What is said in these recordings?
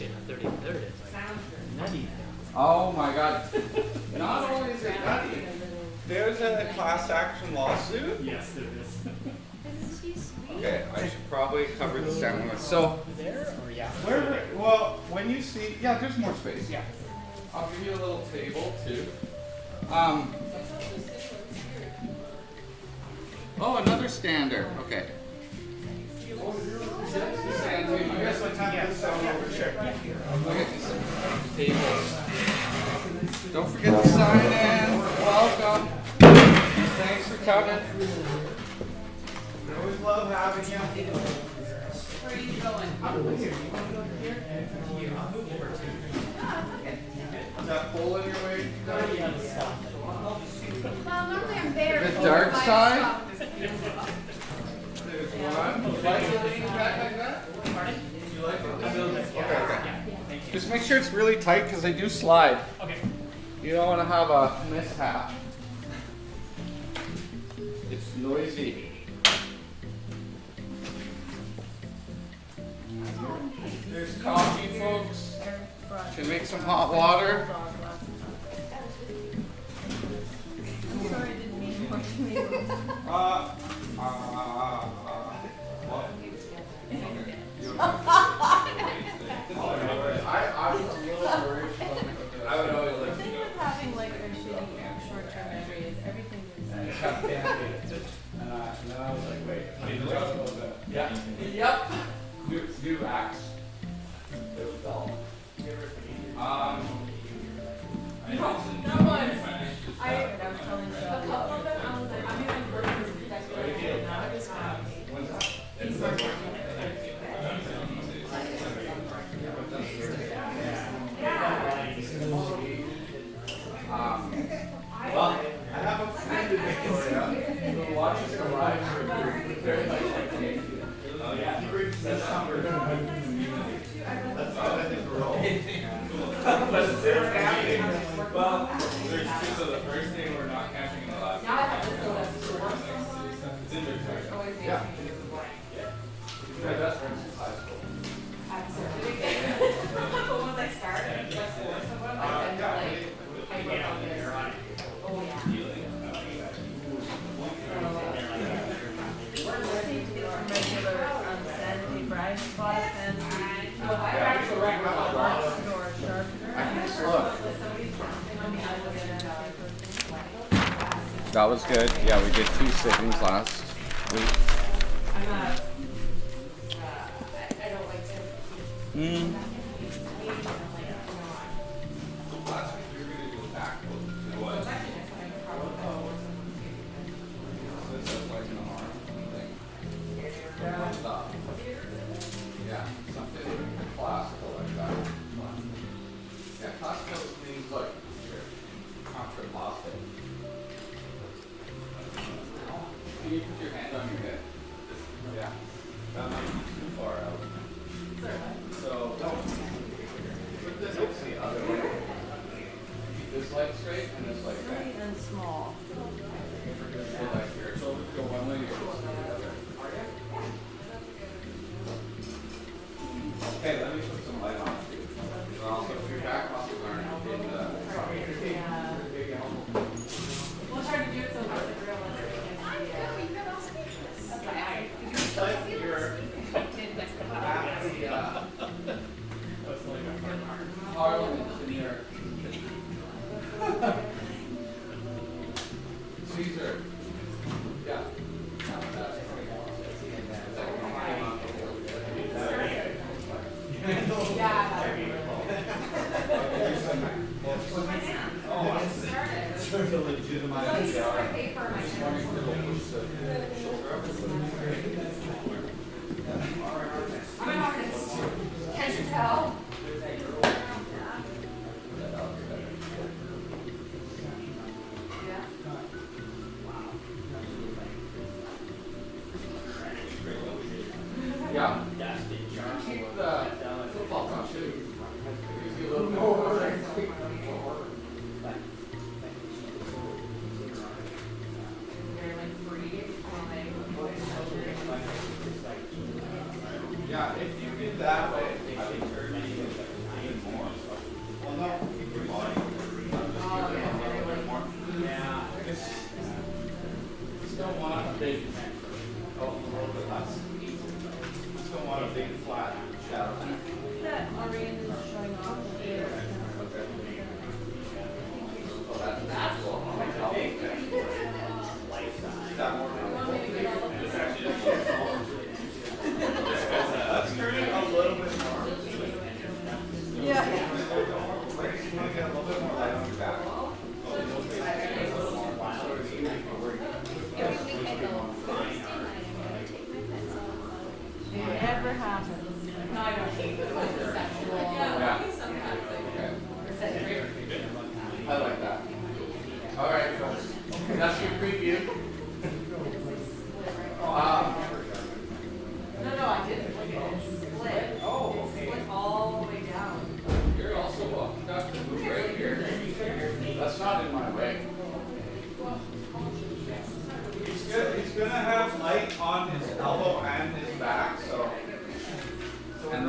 shit, 30, there it is. Nutty. Oh my God. Not only is it nutty, there's a class action lawsuit. Yes, there is. Isn't she sweet? Okay, I should probably cover this down with. So, There or yeah? well, when you see, yeah, there's more space. Yeah. I'll give you a little table too. Oh, another stander. Okay. Stand table. You guys want time to put sound over? Sure. Okay. Tables. Don't forget to sign in. Welcome. Thanks for coming. We always love having you. Where are you going? Is that pulling your way? Well, normally I'm there. The dark side? There's one. You like it leaning back like that? Pardon? You like it? Okay. Just make sure it's really tight because they do slide. Okay. You don't want to have a mishap. It's noisy. There's coffee, folks. Should make some hot water. I'm sorry, I didn't mean to watch me. What? I was a little worried. I would always The let thing you know. with having like a shitty short-term memory is everything is. And then I was like, wait. Yeah. Yep. New axe. It was dull. Not once. I was telling you. A couple of them, I was like, I'm even working with that. Now I just When's that? Well, I have a friend in Victoria who watches the live stream very much like me. Oh yeah, he brings that summer. That's not I think we're all. But it's happening. Well, there's two, so the first day we're not catching in the last. Now I have this little store somewhere. It's in Victoria. Always the Yeah. yeah. My best friend's in high school. I'm certificate. But once I started, like for someone, like then like I went on this. Oh yeah. We're listening to our regular sandpaper. I bought a pen. No, I actually ran a lot of door sharpener. Look. Somebody's working on the other sandpaper. That was good. Yeah, we did 2 sittings last week. I'm not. I don't like to. Last week we were going to go back. It was. It's like an arm thing. Yeah, something classical like that. Yeah, classical means like contraplastic. Can you put your hand on your hip? Yeah. That might be too far out. So don't. Put this the other way. Keep this leg straight and this leg back. And small. So like your shoulders go one way, your shoulders go the other. Okay, let me put some light on too. And also, if your back muscles aren't in the. Well, it's hard to do it so much like realistic. Parliament's in your Caesar. Yeah. Can't you tell? Yeah. Keep the football on too. Gives you a little more. Yeah, if you get that way, I think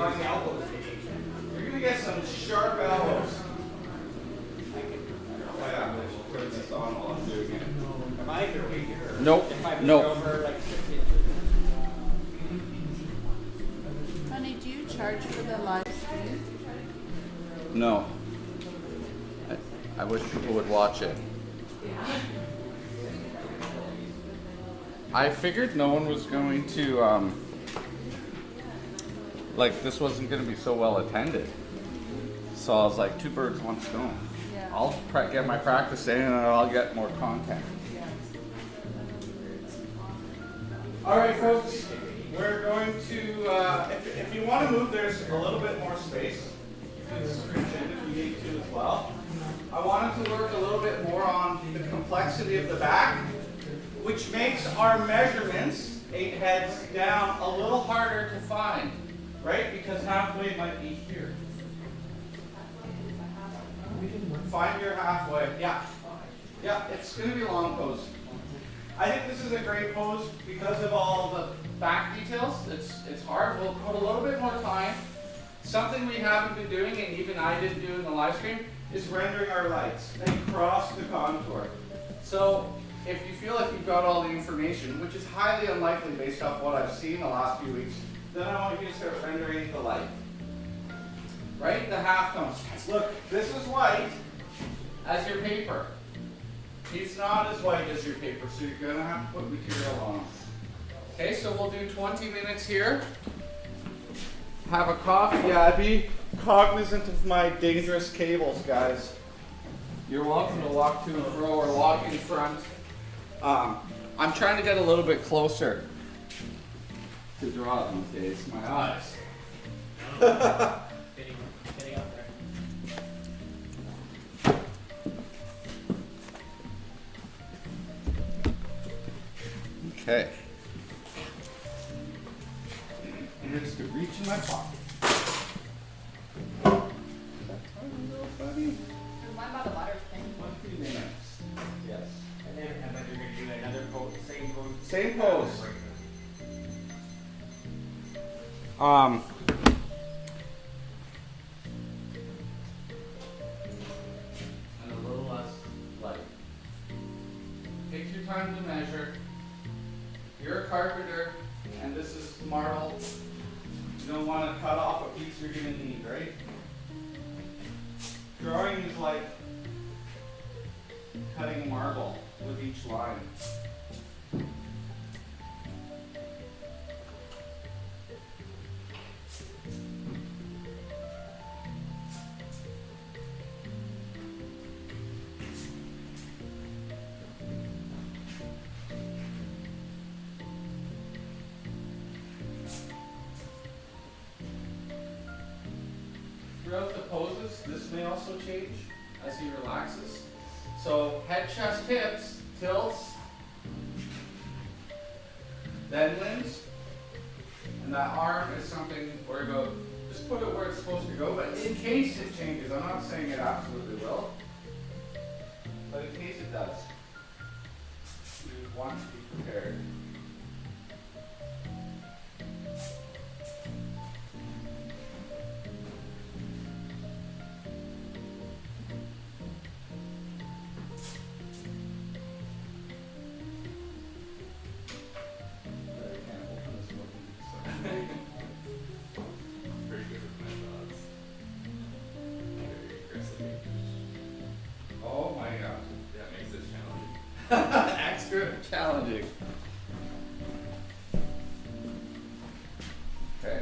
on the elbows. You're gonna get some sharp elbows. Oh yeah, we'll turn this on while I'm doing it. Am I either way here? Nope. If I move Nope. over like 6 inches. Honey, do you charge for the live stream? No. I wish people would watch it. I figured no one was going to, like, this wasn't going to be so well attended. So I was like, two birds, one stone. Yeah. I'll get my practice in and I'll get more content. All right, folks. We're going to, if you want to move, there's a little bit more space. You can scooch in if you need to as well. I wanted to work a little bit more on the complexity of the back, which makes our measurements, 8 heads down, a little harder to find, right? Because halfway might be here. Find your halfway. Yeah. Yeah, it's going to be a long pose. I think this is a great pose because of all the back details. It's hard. We'll put a little bit more time. Something we haven't been doing, and even I didn't do in the live stream, is rendering our lights across the contour. So if you feel like you've got all the information, which is highly unlikely based off what I've seen the last few weeks, then I want you to start rendering the light. Right? The half tones. Look, this is white as your paper. It's not as white as your paper, so you're going to have to put material on. Okay, so we'll do 20 minutes here. Have a coffee. Yeah, be cognizant of my dangerous cables, guys. You're welcome to walk to and fro or walk in front. I'm trying to get a little bit closer to draw these days. My eyes. Getting up there. Okay. I'm just gonna reach in my pocket. Remind about the water thing. 20 minutes. Yes. And then you're going to do another pose, same pose. Same pose. And a little less light. Take your time to measure. You're a carpenter, and this is marble. You don't want to cut off a piece you're going to need, right? Drawing is like cutting marble with each line. Throughout the poses, this may also change as he relaxes. So head, chest, hips, tilts, then limbs. And that arm is something where you go, just put it where it's supposed to go, but in case it changes, I'm not saying it absolutely will, but in case it does, you want to be prepared. Pretty good with my thoughts. Very aggressively. Oh my god. That makes it challenging. Extra challenging. Okay.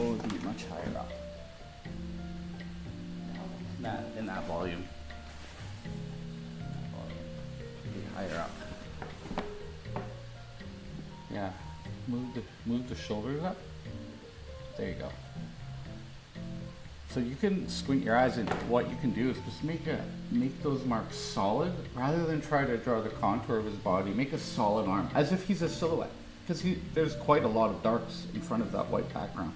elbow would be much higher up. In that volume. Be higher up. Yeah. Move the shoulders up. There you go. So you can squint your eyes, and what you can do is just make those marks solid rather than try to draw the contour of his body. Make a solid arm, as if he's a silhouette, because there's quite a lot of darks in front of that white background.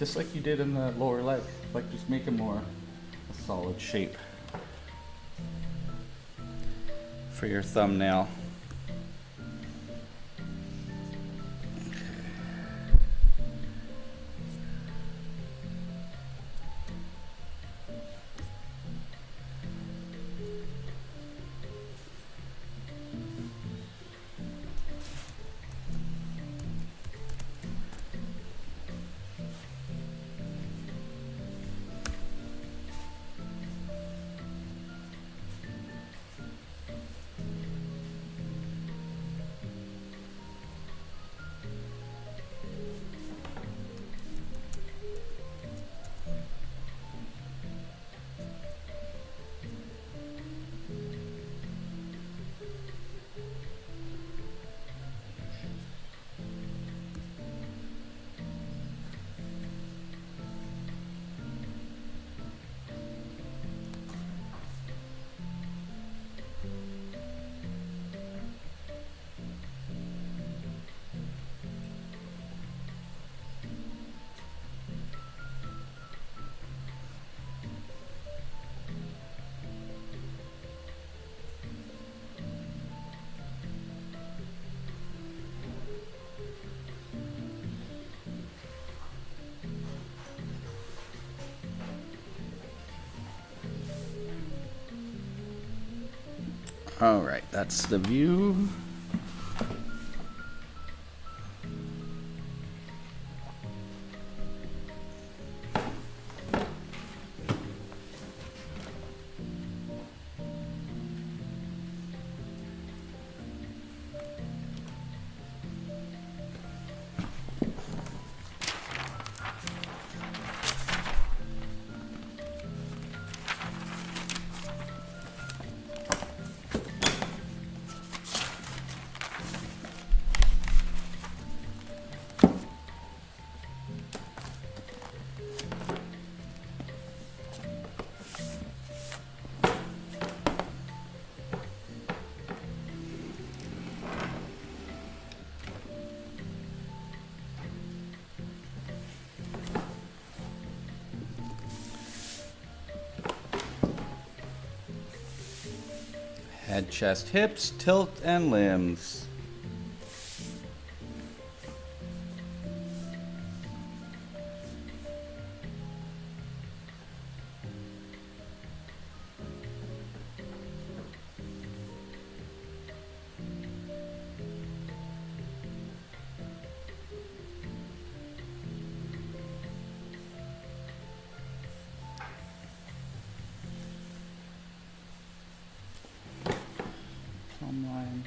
Just like you did in the lower leg, like just make a solid shape for your thumbnail. All right, that's the view. Head, chest, hips, tilt, and limbs. Line.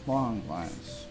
long lines.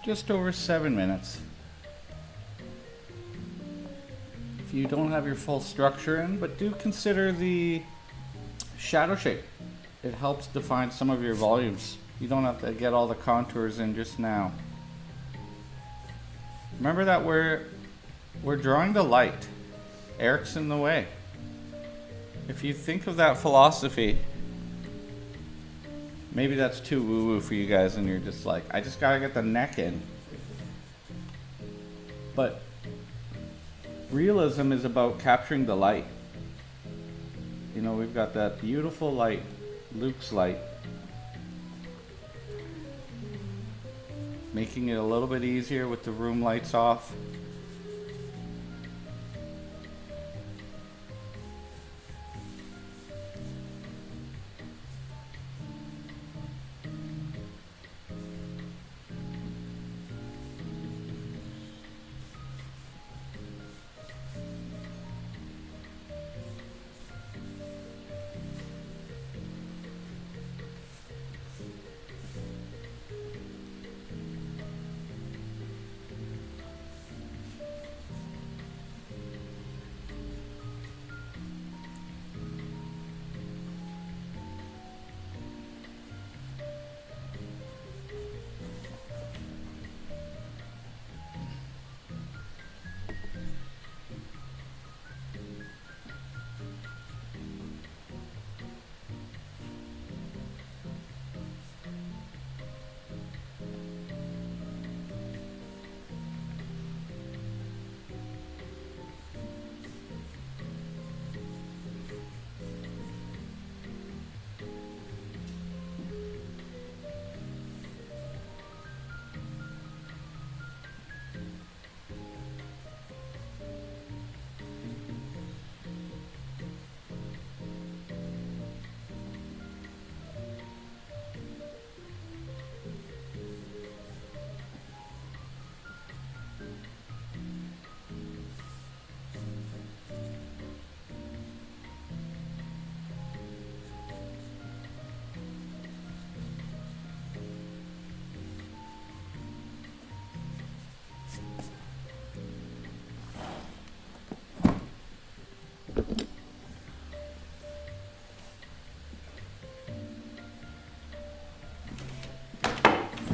Just over 7 minutes. If you don't have your full structure in, but do consider the shadow shape. It helps define some of your volumes. You don't have to get all the contours in just now. Remember that we're drawing the light. Eric's in the way. If you think of that philosophy, maybe that's too woo-woo for you guys and you're just like, I just gotta get the neck in. But realism is about capturing the light. You know, we've got that beautiful light, Luke's light, making it a little bit easier with the room lights off.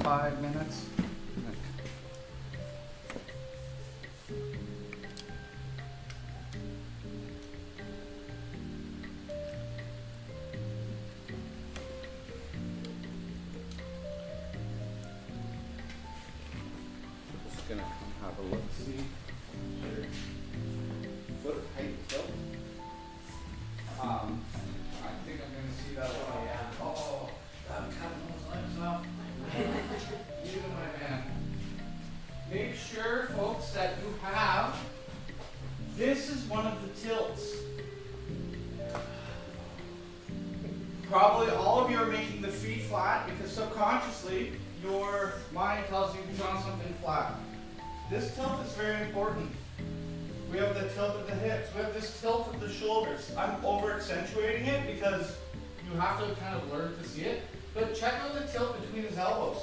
5 minutes. Just gonna come have a look, see. Foot height tilt. I think I'm gonna see that one. Yeah. Oh, that cutting those legs up. You, my man. Make sure, folks, that you have. This is one of the tilts. Probably all of you are making the feet flat because subconsciously your mind tells you to on something flat. This tilt is very important. We have the tilt of the hips. We have this tilt of the shoulders. I'm over accentuating it because you have to kind of learn to see it. But check out the tilt between his elbows.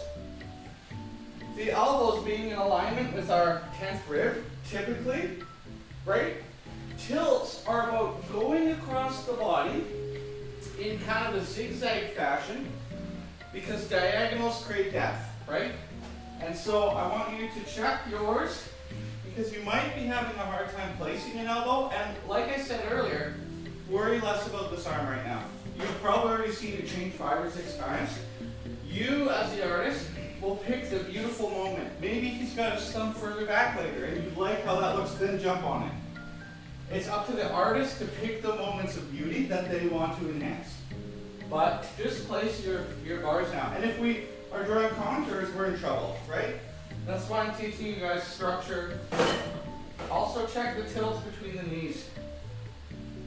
The elbows being in alignment with our 10th rib, typically, right? Tilts are about going across the body in kind of a zigzag fashion because diagonals create depth, right? And so I want you to check yours because you might be having a hard time placing an elbow. And like I said earlier, worry less about this arm right now. You've probably already seen it change 5 or 6 times. You, as the artist, will pick the beautiful moment. Maybe he's got his thumb further back later and you like how that looks, then jump on it. It's up to the artist to pick the moments of beauty that they want to enhance. But just place your bars now. And if we are drawing contours, we're in trouble, right? That's why I'm teaching you guys structure. Also check the tilts between the knees.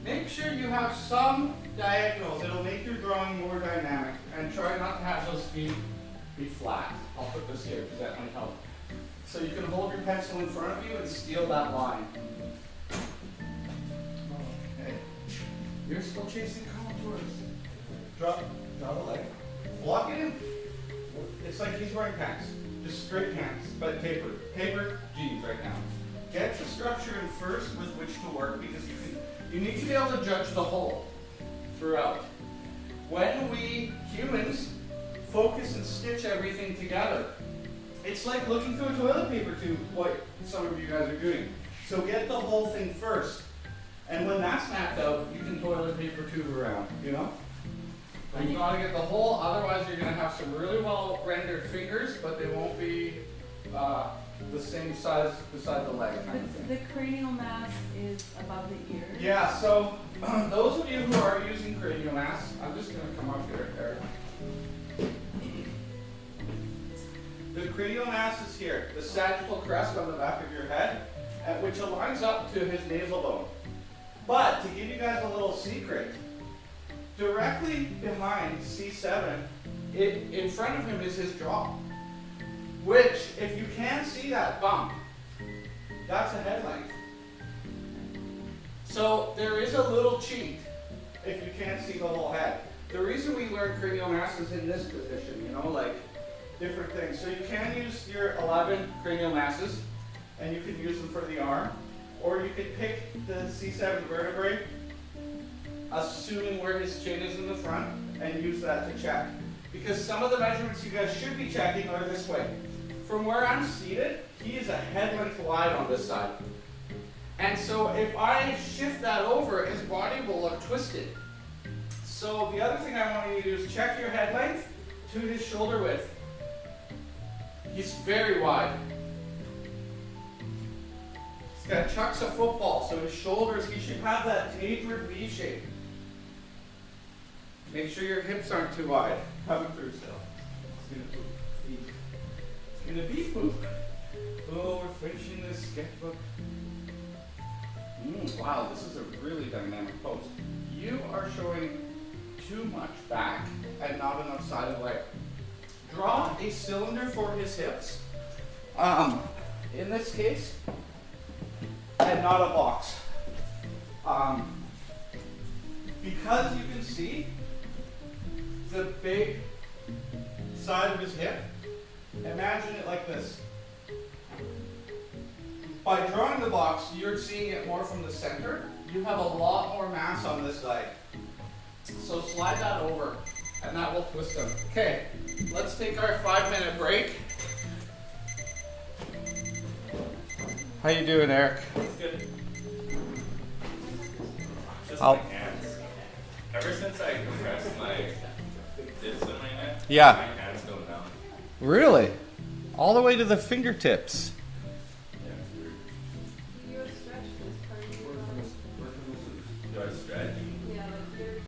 Make sure you have some diagonals. It'll make your drawing more dynamic. And try not to have those feet be flat. I'll put this here because that might help. So you can hold your pencil in front of you and steal that line. Okay. You're still chasing contours. Drop the leg. Block it in. It's like he's wearing pants. Just straight pants, but tapered. Tapered jeans right now. Get the structure in first with which to work because you need to be able to judge the whole throughout. When we humans focus and stitch everything together, it's like looking through a toilet paper tube, what some of you guys are doing. So get the whole thing first. And when that's knocked out, you can toilet paper tube around, you know? But you gotta get the whole, otherwise you're gonna have some really well rendered fingers, but they won't be the same size beside the leg kind of thing. The cranial mass is above the ear. Yeah, so those of you who are using cranial mass, I'm just gonna come up here, Eric. The cranial mass is here, the sagittal crest on the back of your head, which aligns up to his nasal bone. But to give you guys a little secret, directly behind C7, in front of him is his jaw. Which, if you can see that bump, that's a head length. So there is a little cheat if you can't see the whole head. The reason we learn cranial mass is in this position, you know, like different things. So you can use your 11 cranial masses, and you can use them for the arm, or you could pick the C7 vertebrae, assuming where his chin is in the front, and use that to check. Because some of the measurements you guys should be checking are this way. From where I'm seated, he is a head length wide on this side. And so if I shift that over, his body will look twisted. So the other thing I want you to do is check your head length to his shoulder width. He's very wide. He's got chucks of football, so his shoulders, he should have that tapered V shape. Make sure your hips aren't too wide. Coming through still. It's gonna be poop. Oh, we're finishing this sketchbook. Wow, this is a really dynamic pose. You are showing too much back and not enough side of leg. Draw a cylinder for his hips. In this case, and not a box. Because you can see the big side of his hip, imagine it like this. By drawing the box, you're seeing it more from the center. You have a lot more mass on this leg. So slide that over. and that will twist them. Okay, let's take our 5-minute break. How you doing, Eric? Good. Just I'll- my hands. Ever since I compressed my dips in my neck, Yeah. my hands go numb. Really? All the way to the fingertips. Yeah, it's weird. You would stretch this part of your body. Do I stretch? Yeah, like you're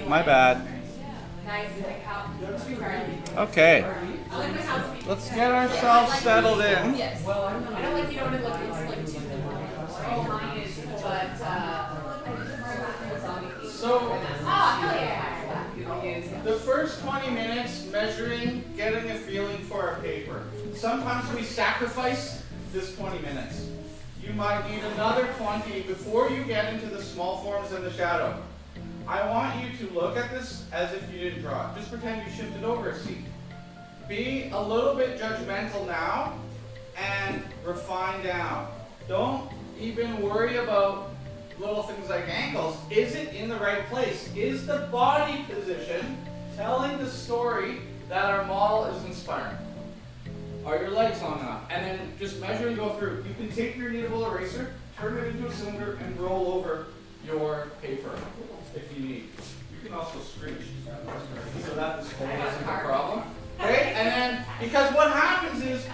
My bad. Nice, like how, Okay, I like my house people. let's get ourselves settled in. Yes. I don't like, you know, when it looks like too mine is, but, So, hell yeah. the first 20 minutes measuring, getting a feeling for our paper. Sometimes we sacrifice this 20 minutes. You might need another 20 before you get into the small forms and the shadow. I want you to look at this as if you didn't draw it. Just pretend you shifted over a seat. Be a little bit judgmental now and refine down. Don't even worry about little things like ankles. Is it in the right place? Is the body position telling the story that our model is inspiring? Are your legs long enough? And then just measure and go through. You can take your kneadable eraser, turn it into a cylinder, and roll over your paper if you need. You can also scrunch so that this hole isn't a problem. Okay? And then, because what happens is,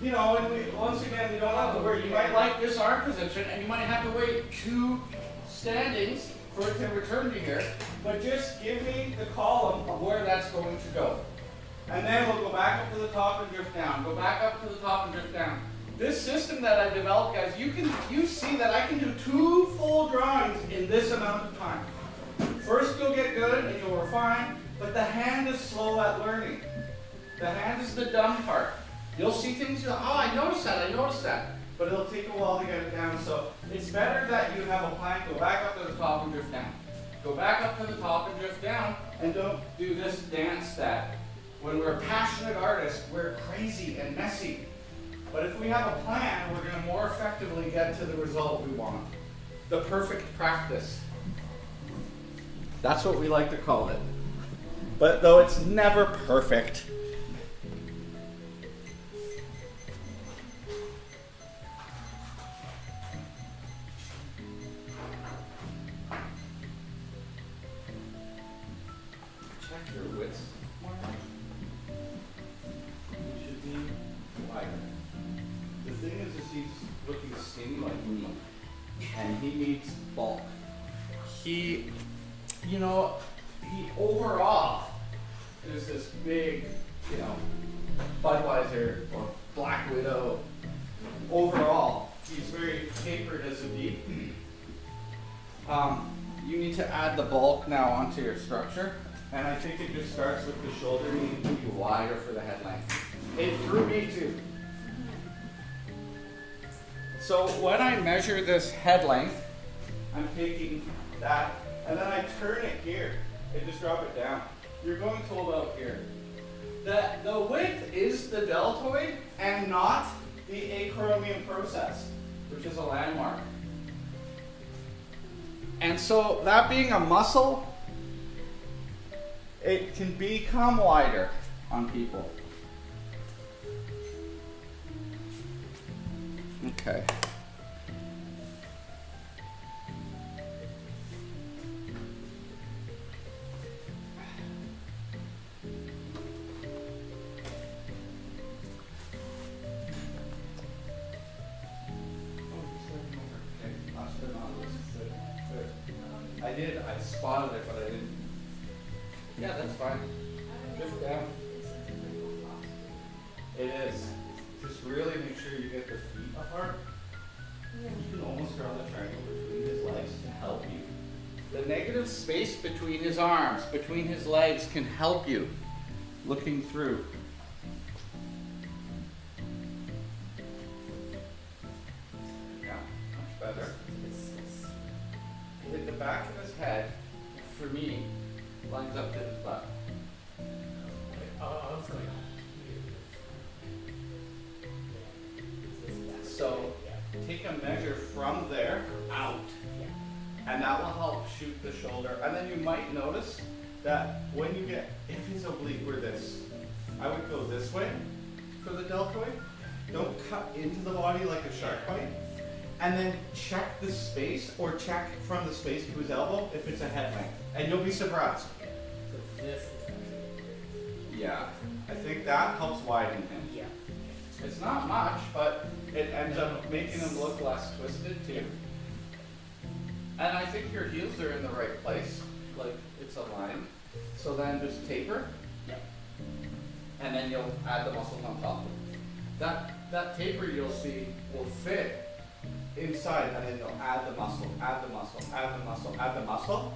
you know, and once again, we don't have to worry. You might like this arm position, and you might have to wait 2 standings for it to return to here. But just give me the column of where that's going to go. And then we'll go back up to the top and drift down. Go back up to the top and drift down. This system that I've developed, guys, you see that I can do 2 full drawings in this amount of time. First you'll get good and you'll refine, but the hand is slow at learning. The hand is the dumb part. You'll see things, you'll, oh, I noticed that. But it'll take a while to get it down. So it's better that you have a plan. Go back up to the top and drift down. Go back up to the top and drift down, and don't do this dance that when we're passionate artists, we're crazy and messy. But if we have a plan, we're going to more effectively get to the result we want. The perfect practice. That's what we like to call it. But though it's never perfect. Check your wits. You should be wider. The thing is he's looking skinny like me. And he needs bulk. He overall is this big, Budweiser or Black Widow. Overall, he's very tapered as a bee. You need to add the bulk now onto your structure. And I think it just starts with the shoulder needing to be wider for the head length. It threw me too. So when I measure this head length, I'm taking that, and then I turn it here and just drop it down. You're going to about here. The width is the deltoid and not the acromion process, which is a landmark. And so that being a muscle, it can become wider on people. Okay. I spotted it, but I didn't. Yeah, that's fine. Drift down. It is. Just really make sure you get the feet apart. You can almost draw the triangle between his legs to help you. The negative space between his arms, between his legs can help you looking through. Yeah, much better. Hit the back of his head, for me, lines up to his butt. So take a measure from there out, and that will help shoot the shoulder. And then you might notice that when you get, if his oblique were this, I would go this way for the deltoid. Don't cut into the body like a shark bite. And then check the space, or check from the space to his elbow if it's a head length. And you'll be surprised. So this is Yeah, I think that helps widen him. yeah. It's not much, but it ends up making him look less twisted too. And I think your heels are in the right place. like it's aligned. So then just taper. Yep. And then you'll add the muscles on top. That taper you'll see will fit inside, and then you'll add the muscle, add the muscle, add the muscle, add the muscle.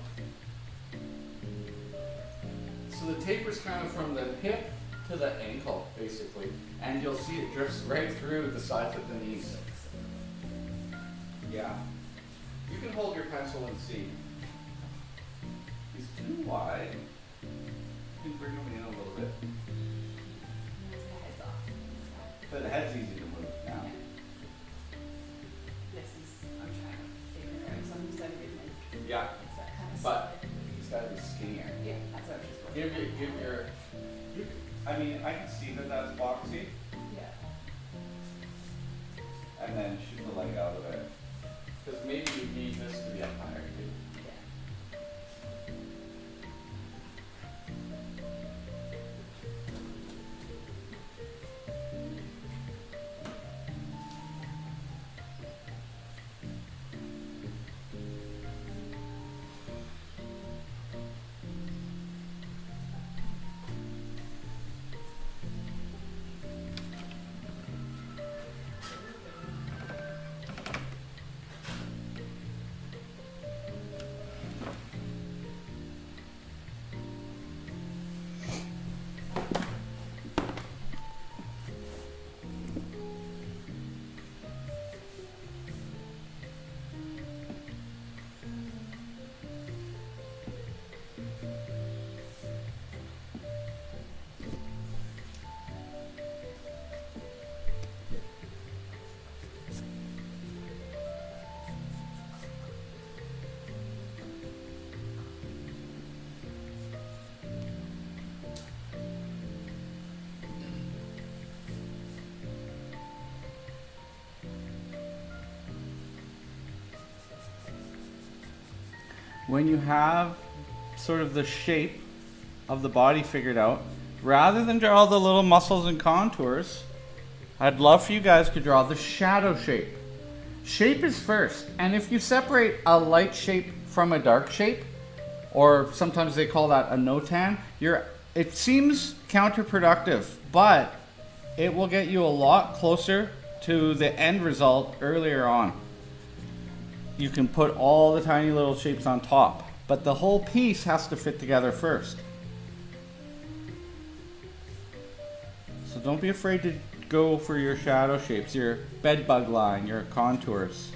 So the taper's kind of from the hip to the ankle, basically, and you'll see it drifts right through the sides of the knees. Yeah. You can hold your pencil and see. He's too wide. You can bring him in a little bit. But the head's easy to move now. This is, I'm trying to figure it out, so I'm just like, Yeah, it's that kind of but he's got to be skinnier. Yeah, that's what I was just looking Give your. I mean, I can see that that's boxy, Yeah. and then shoot the leg out of it. Because maybe you need this to be up higher too. Yeah. When you have sort of the shape of the body figured out, rather than draw the little muscles and contours, I'd love for you guys to draw the shadow shape. Shape is first, and if you separate a light shape from a dark shape, or sometimes they call that a no-tan, it seems counterproductive, but it will get you a lot closer to the end result earlier on. You can put all the tiny little shapes on top, but the whole piece has to fit together first. So don't be afraid to go for your shadow shapes, your bed bug line, your contours.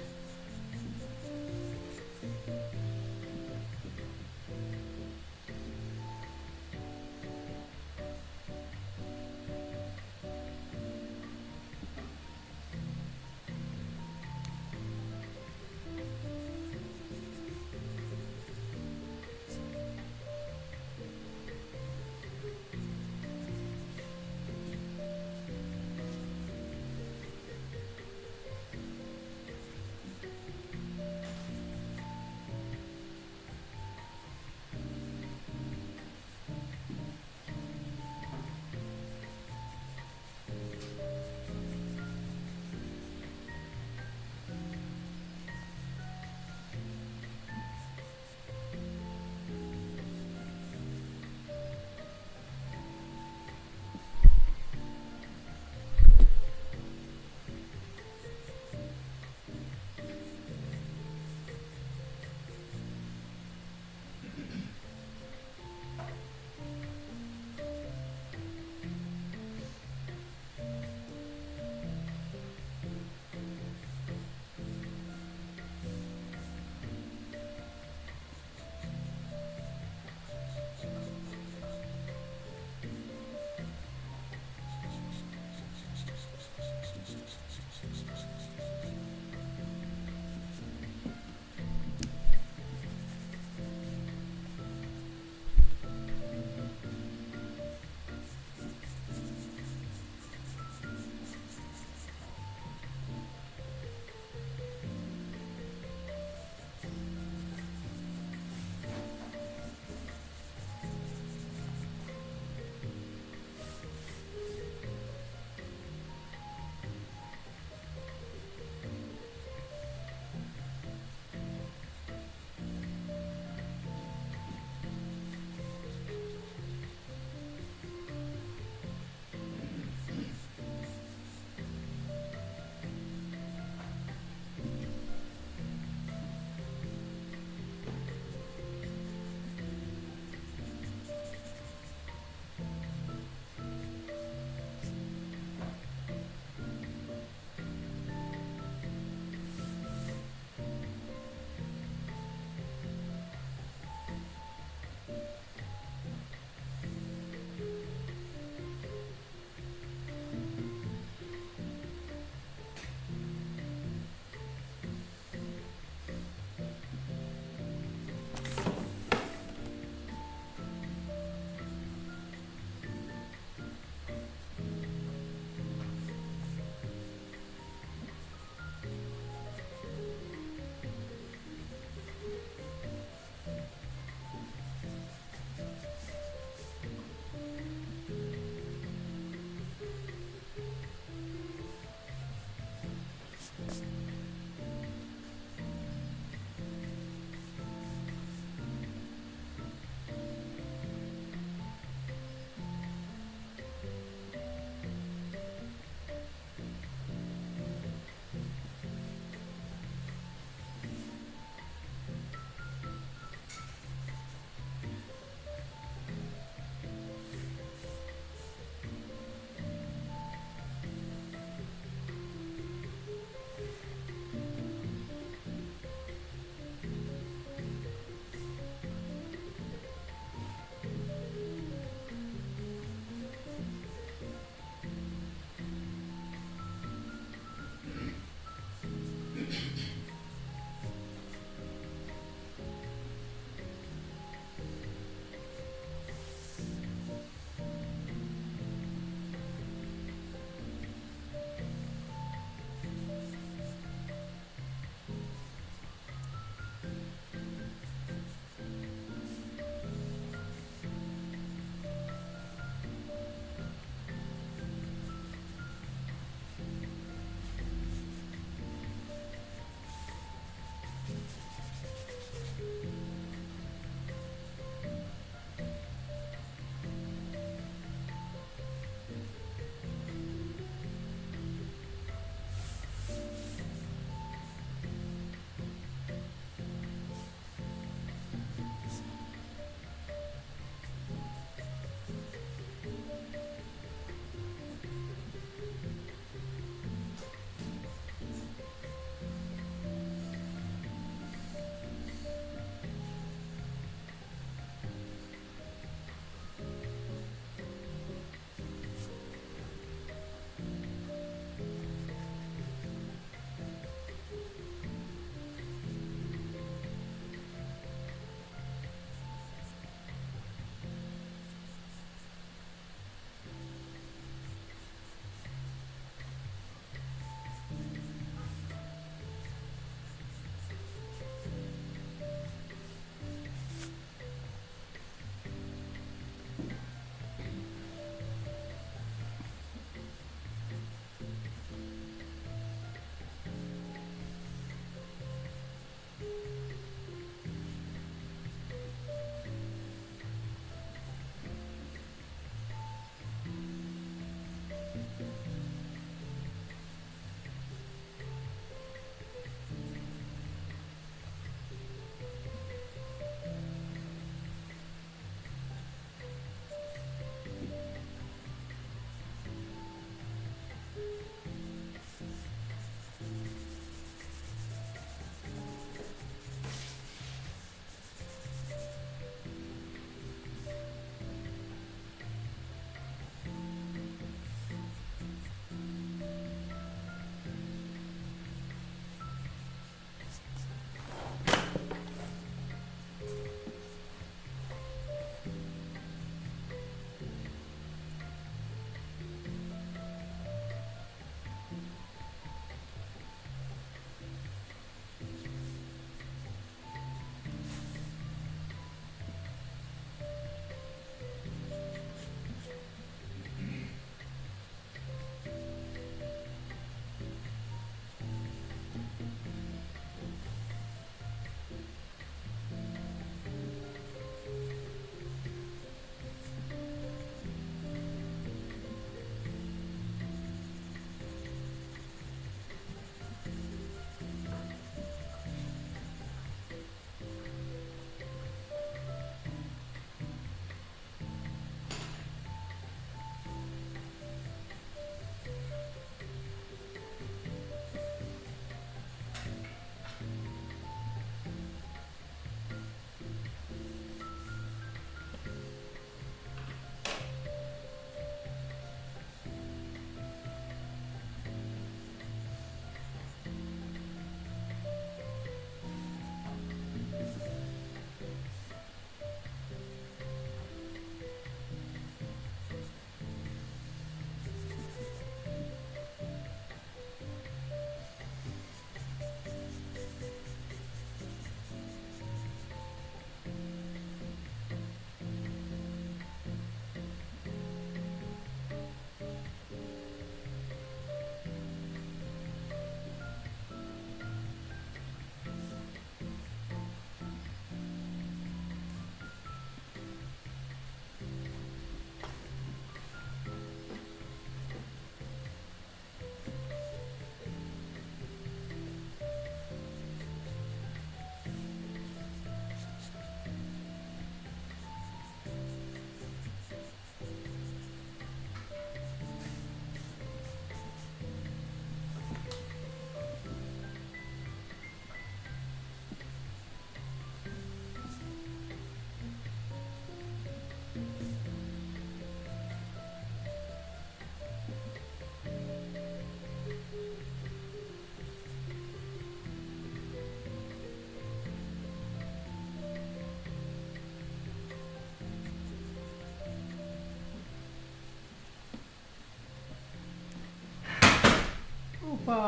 He said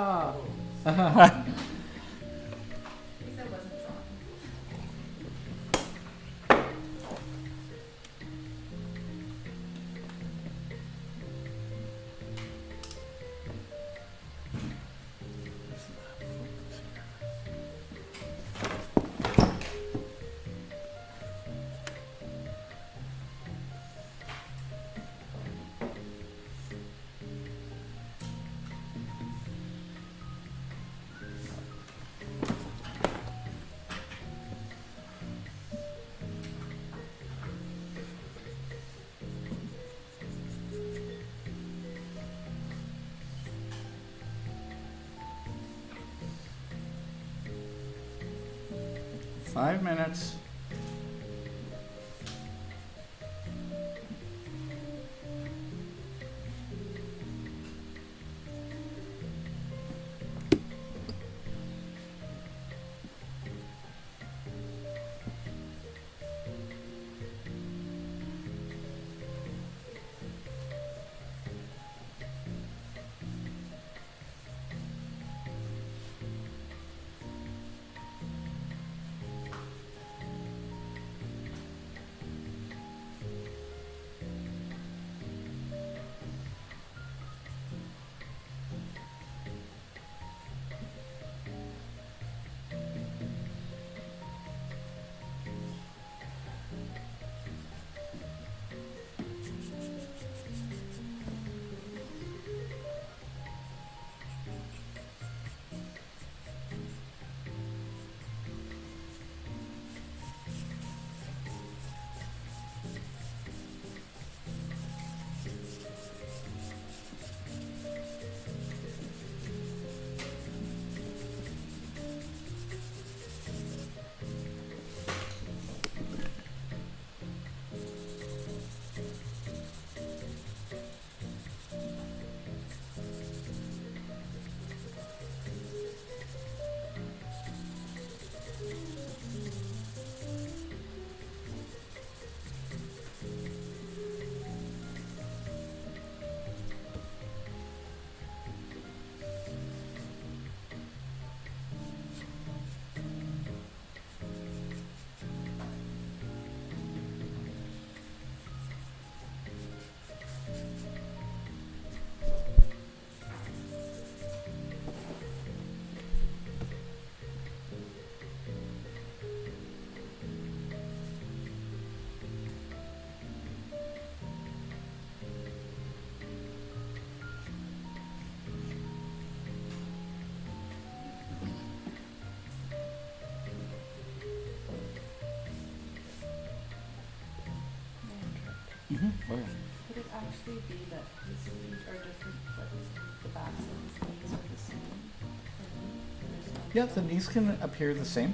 wasn't drawn. 5 minutes. Oh, yeah. Could it actually be that his feet are different, but the backs of his knees are the same? Yeah, the knees can appear the same.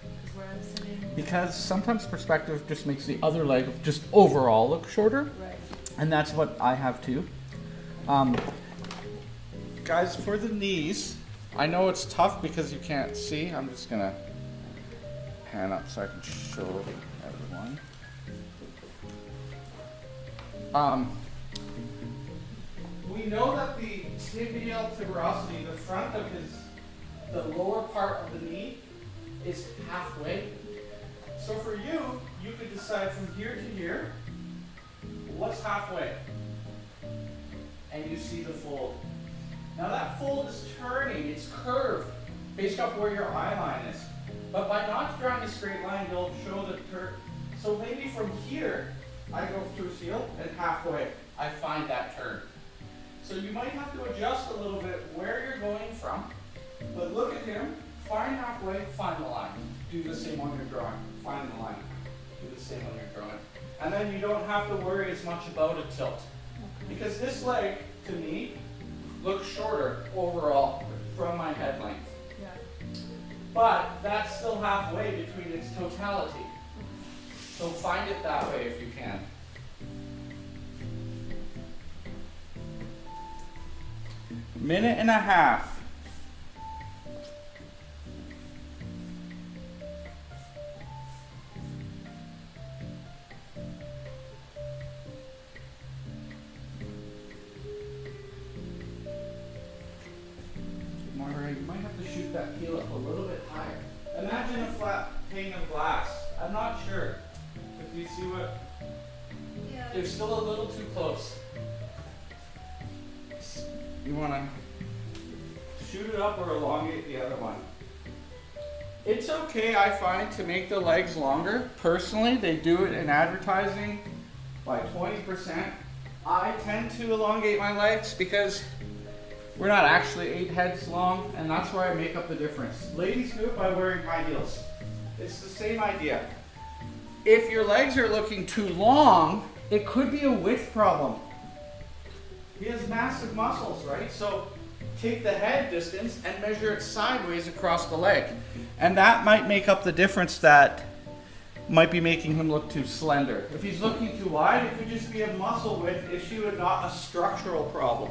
Because where I'm sitting. Because sometimes perspective just makes the other leg just overall look shorter. Right. And that's what I have too. Guys, for the knees, I know it's tough because you can't see. I'm just gonna pan up so I can show everyone. We know that the tibial tuberosity, the front of the lower part of the knee, is halfway. So for you, you could decide from here to here, what's halfway? And you see the fold. Now that fold is turning, it's curved, based off where your eye line is. But by not drawing a straight line, you'll show the turn. So maybe from here, I go through seal, and halfway, I find that turn. So you might have to adjust a little bit where you're going from, but look at him, find halfway, find the line. Do the same on your drawing, find the line. Do the same on your drawing. And then you don't have to worry as much about a tilt. Because this leg, to me, looks shorter overall from my head length. Yeah. But that's still halfway between its totality. So find it that way if you can. Minute and a half. shoot that peel up a little bit higher. Imagine a flat pane of glass. I'm not sure if you see what, Yeah. they're still a little too close. You want to shoot it up or elongate the other one. It's okay, I find, to make the legs longer. Personally, they do it in advertising by 20%. I tend to elongate my legs because we're not actually 8 heads long, and that's where I make up the difference. Ladies do it by wearing high heels. It's the same idea. If your legs are looking too long, it could be a width problem. He has massive muscles, right? So take the head distance and measure it sideways across the leg. And that might make up the difference that might be making him look too slender. If he's looking too wide, it could just be a muscle width issue and not a structural problem.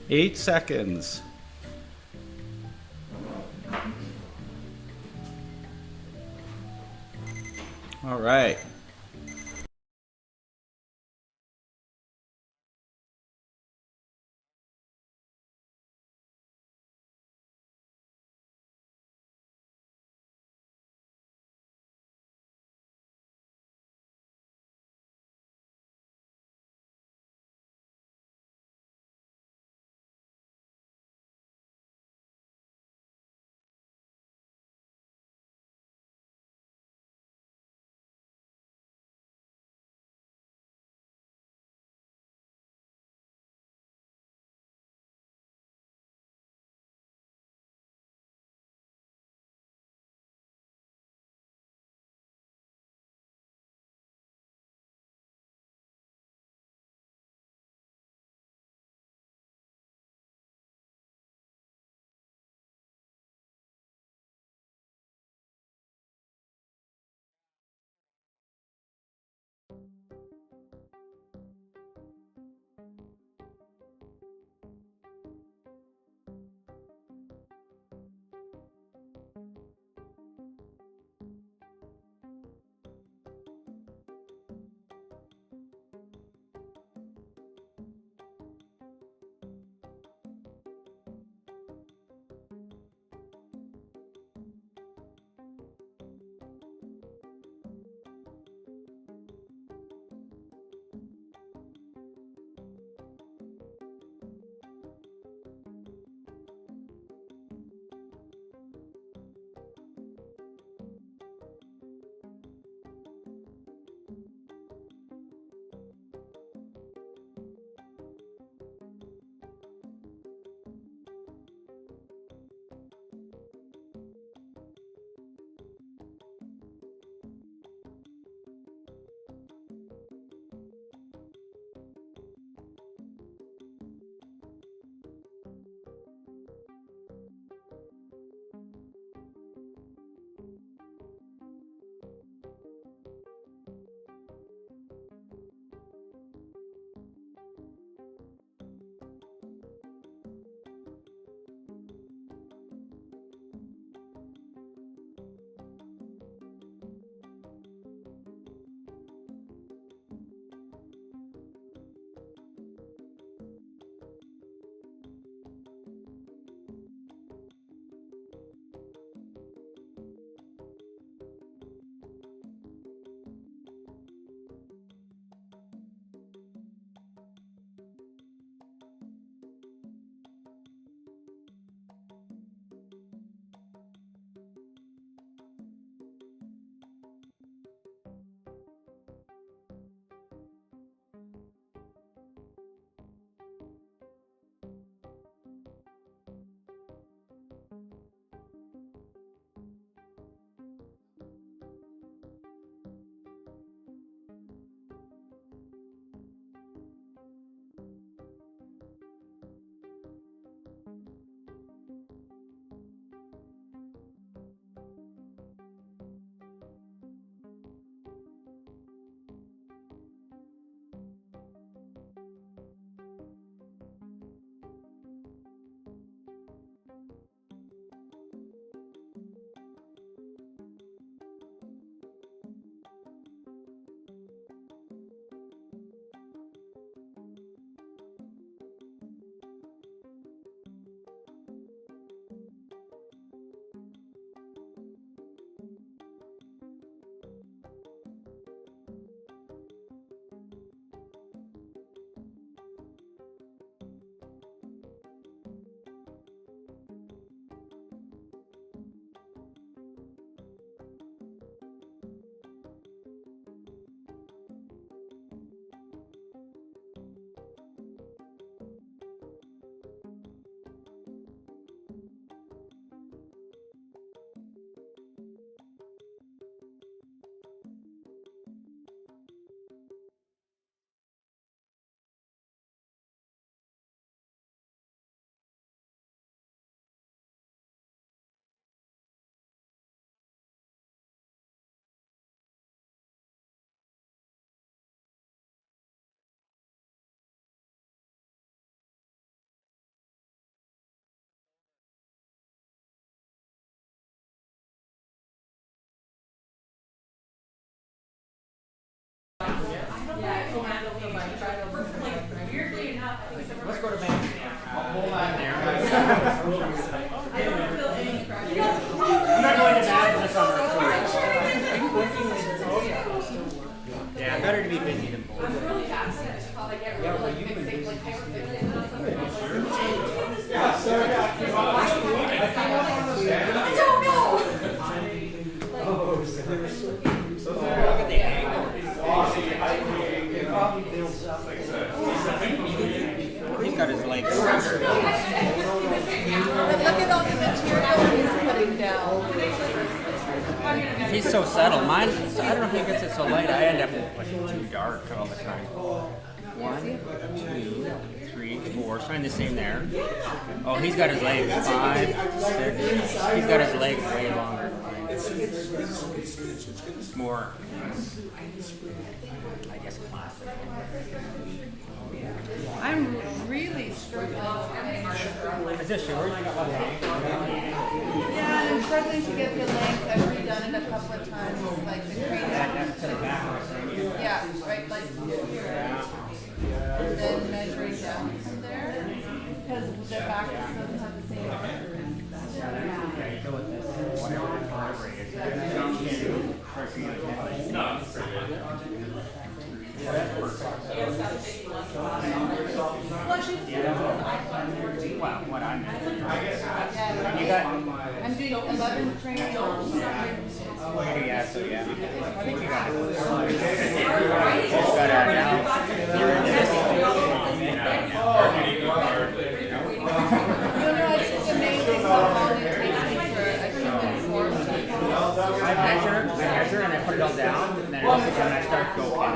Eight seconds. All right. Weirdly enough, I think Let's go to bed. Hold on there, guys. I don't feel any pressure. I'm not going to bed unless I'm Yeah, better to be busy than bored. I'm really fascinated how they get rid of like fixing, like hyperfixating on something. Yeah, so yeah, I don't know. Look at the angle. He's got his legs. But look at all the material he's putting down. He's so subtle. Mine, I don't know if he gets it so light. I end up like too dark all the time. 1, 2, 3, 4. Sign the same there. Oh, he's got his legs. 5, 6. He's got his legs way longer. It's more, I guess, classic. I'm really struggling. Is this yours? Yeah, I'm struggling to get the length. I've redone it a couple of times, like the crease. That's to the back of the thing. Yeah, right, like here. And then measuring down from there. Because the back doesn't have the same measurement. Yeah, you go with this. Whatever the delivery is. No. Well, what I meant. You got. I'm doing 11 triangles. Yeah, so yeah. I think you got it. Just got it now. You're in this. You know, it's just amazing how long it takes me for a human form to I measure and I put it all down, and then when I start to go in,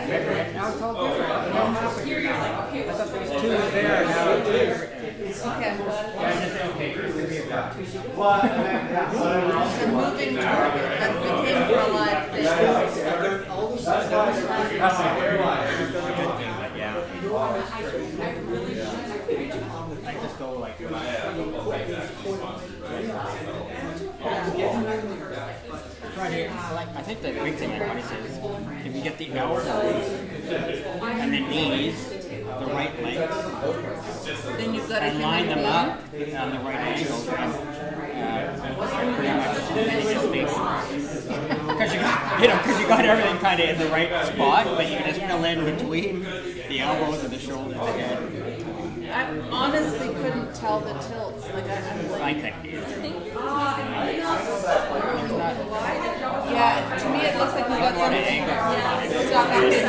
measure it. Now it's all different. You don't have to. I thought there was 2 there, now it's Okay. I'm moving target. That became for a live thing. Yeah. I just go like I think the big thing I want to say is if you get the elbows and the knees the right length Then you've got a and line them human up on the right angle, then pretty much then it just makes because you got everything kind of in the right spot, but you just fill in between the elbows and the shoulders again. I honestly couldn't tell the tilts. Like I'm I like, could do. yeah. To me, it looks like he's got some stuff in his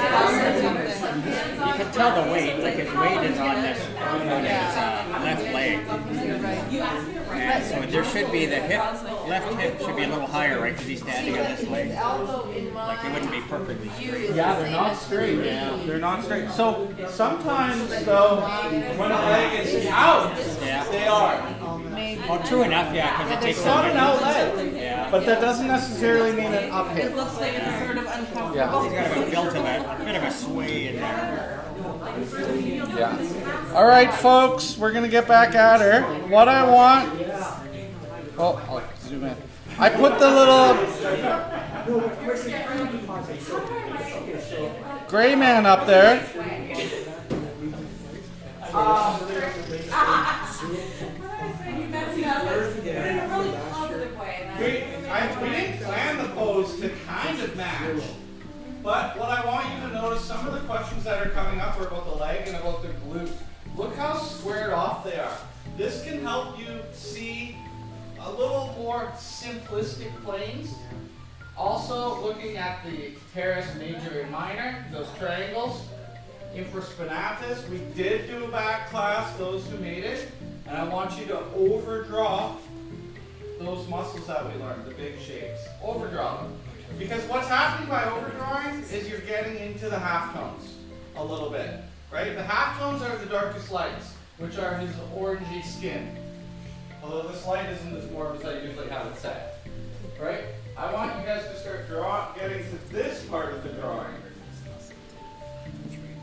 thumb or something. You can tell the weight, like his weight is on this left leg. You're right. And so there should be the left hip should be a little higher, right? Because he's standing on this leg. Elbow in Like it wouldn't be mine. perfectly straight. Yeah, they're not straight. Yeah, they're not straight. So sometimes though, when a leg is out, Yeah. they are. Maybe. Oh, true enough, yeah, because it takes It's not an out leg, Yeah. but that doesn't necessarily mean an up It hip. looks like it's sort of uncomfortable. Yeah. He's got a bit of a sway in there. Yeah. All right, folks, we're gonna get back at her. What I want. Oh, I'll zoom in. I put the little gray man up there. We didn't plan the pose to kind of match, but what I want you to notice, some of the questions that are coming up are about the leg and about the glute. Look how squared off they are. This can help you see a little more simplistic planes. Also, looking at the teres major and minor, those triangles, infraspinatus. We did do a back class, those who made it, and I want you to overdraw those muscles that we learned, the big shapes. Overdraw them. Because what's happening by overdrawing is you're getting into the halftones a little bit, right? The halftones are the darkest lights, which are his orangey skin. Although this light isn't as warm as I usually have it set, right? I want you guys to start getting to this part of the drawing.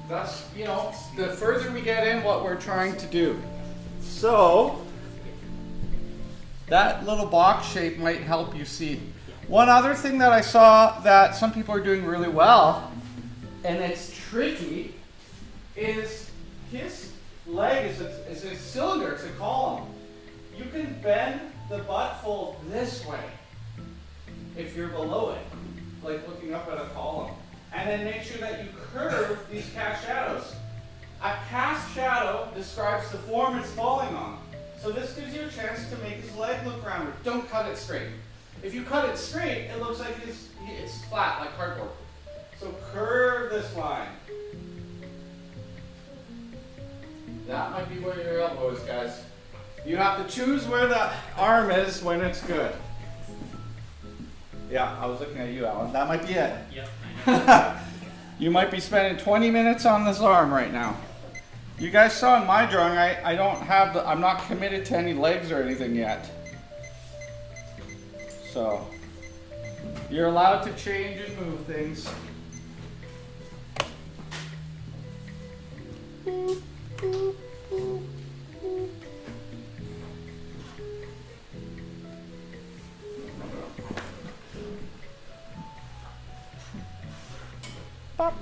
That's, you know, the further we get in what we're trying to do. So, that little box shape might help you see. One other thing that I saw that some people are doing really well and it's tricky, is his leg is a cylinder, it's a column. You can bend the butt fold this way if you're below it, like looking up at a column. And then make sure that you curve these cast shadows. A cast shadow describes the form it's falling on. So this gives you a chance to make his leg look rounded. Don't cut it straight. If you cut it straight, it looks like it's flat, like cardboard. So curve this line. That might be where your elbow is, guys. You have to choose where the arm is when it's good. Yeah, I was looking at you, Alan. That might be it. Yep. You might be spending 20 minutes on this arm right now. You guys saw in my drawing, I don't have I'm not committed to any legs or anything yet. So, you're allowed to change and move things. Pop.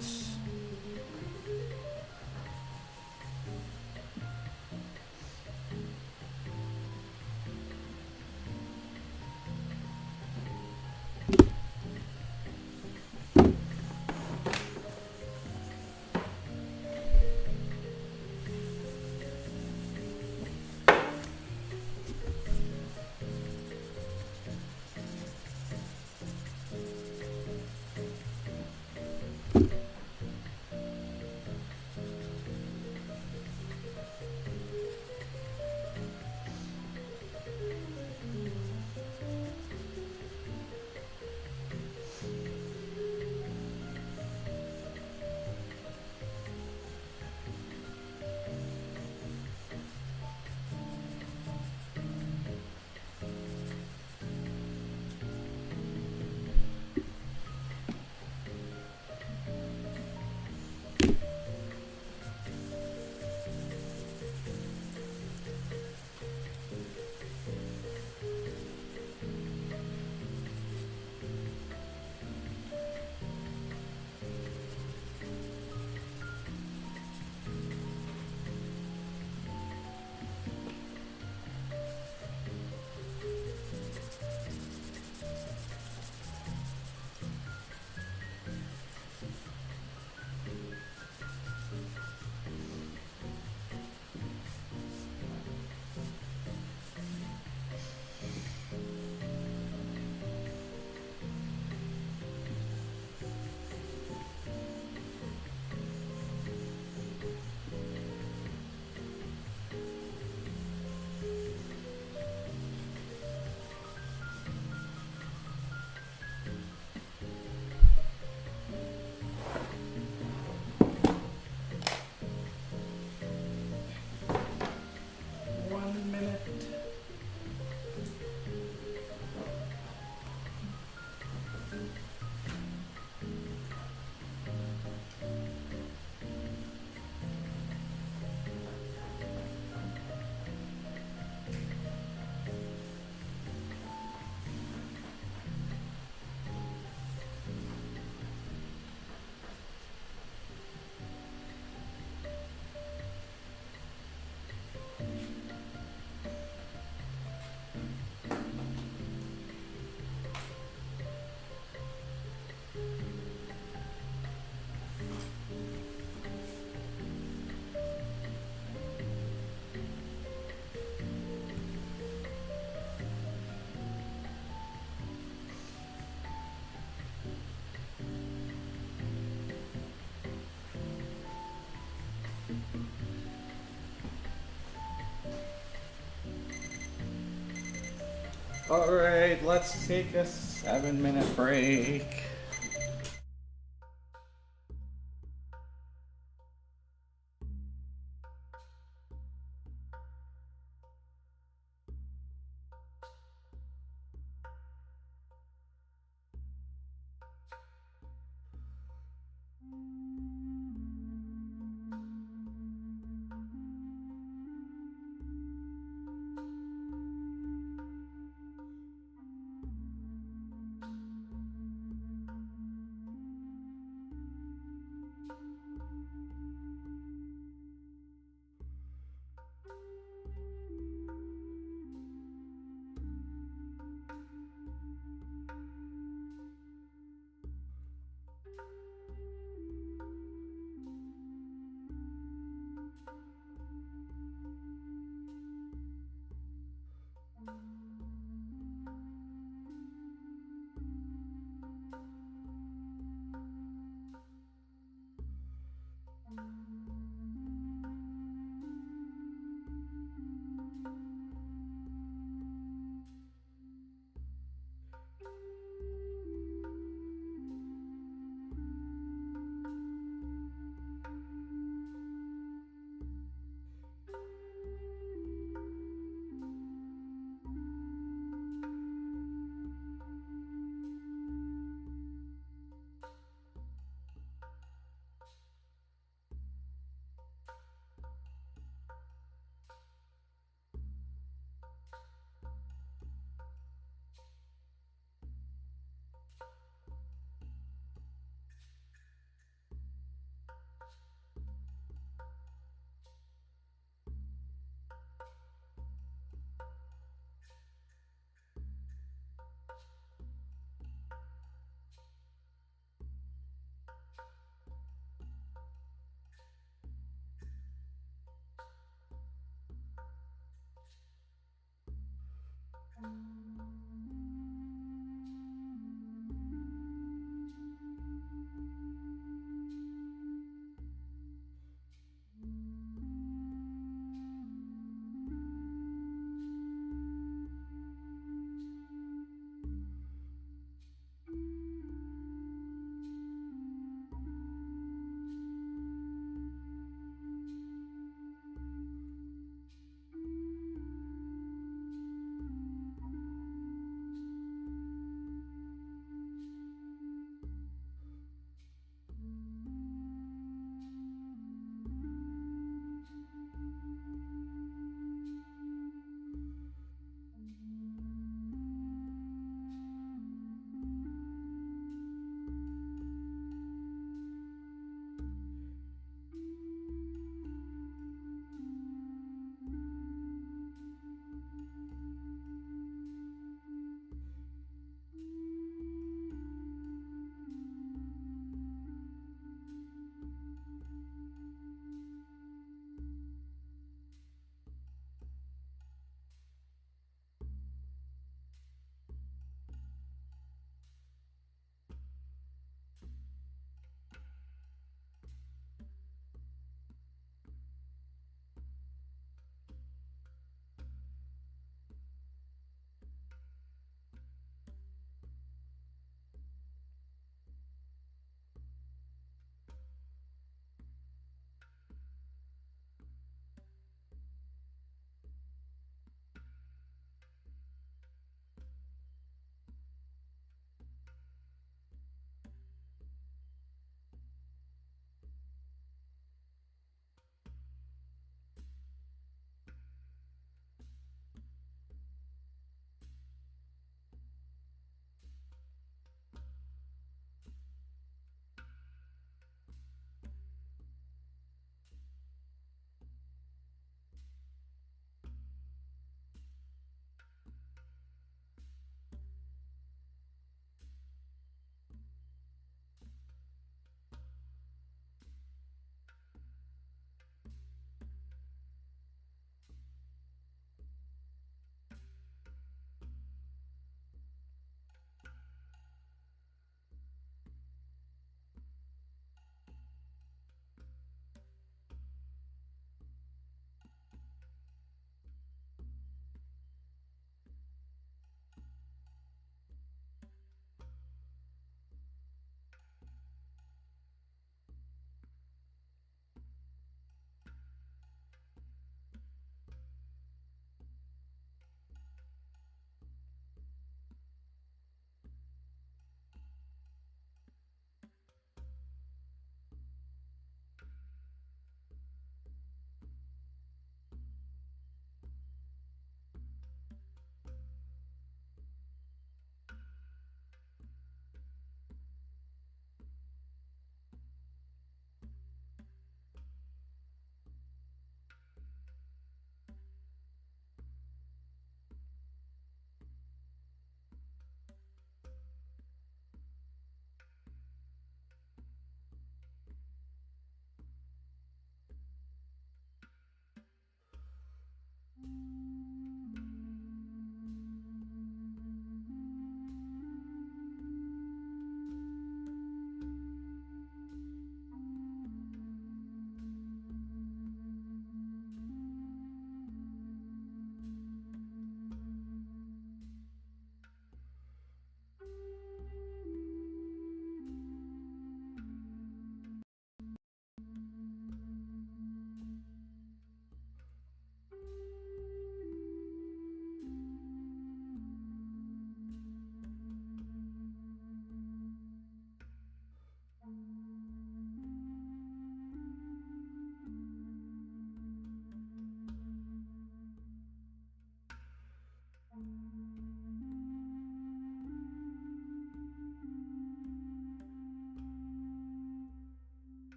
wits. All right, let's take a 7-minute break.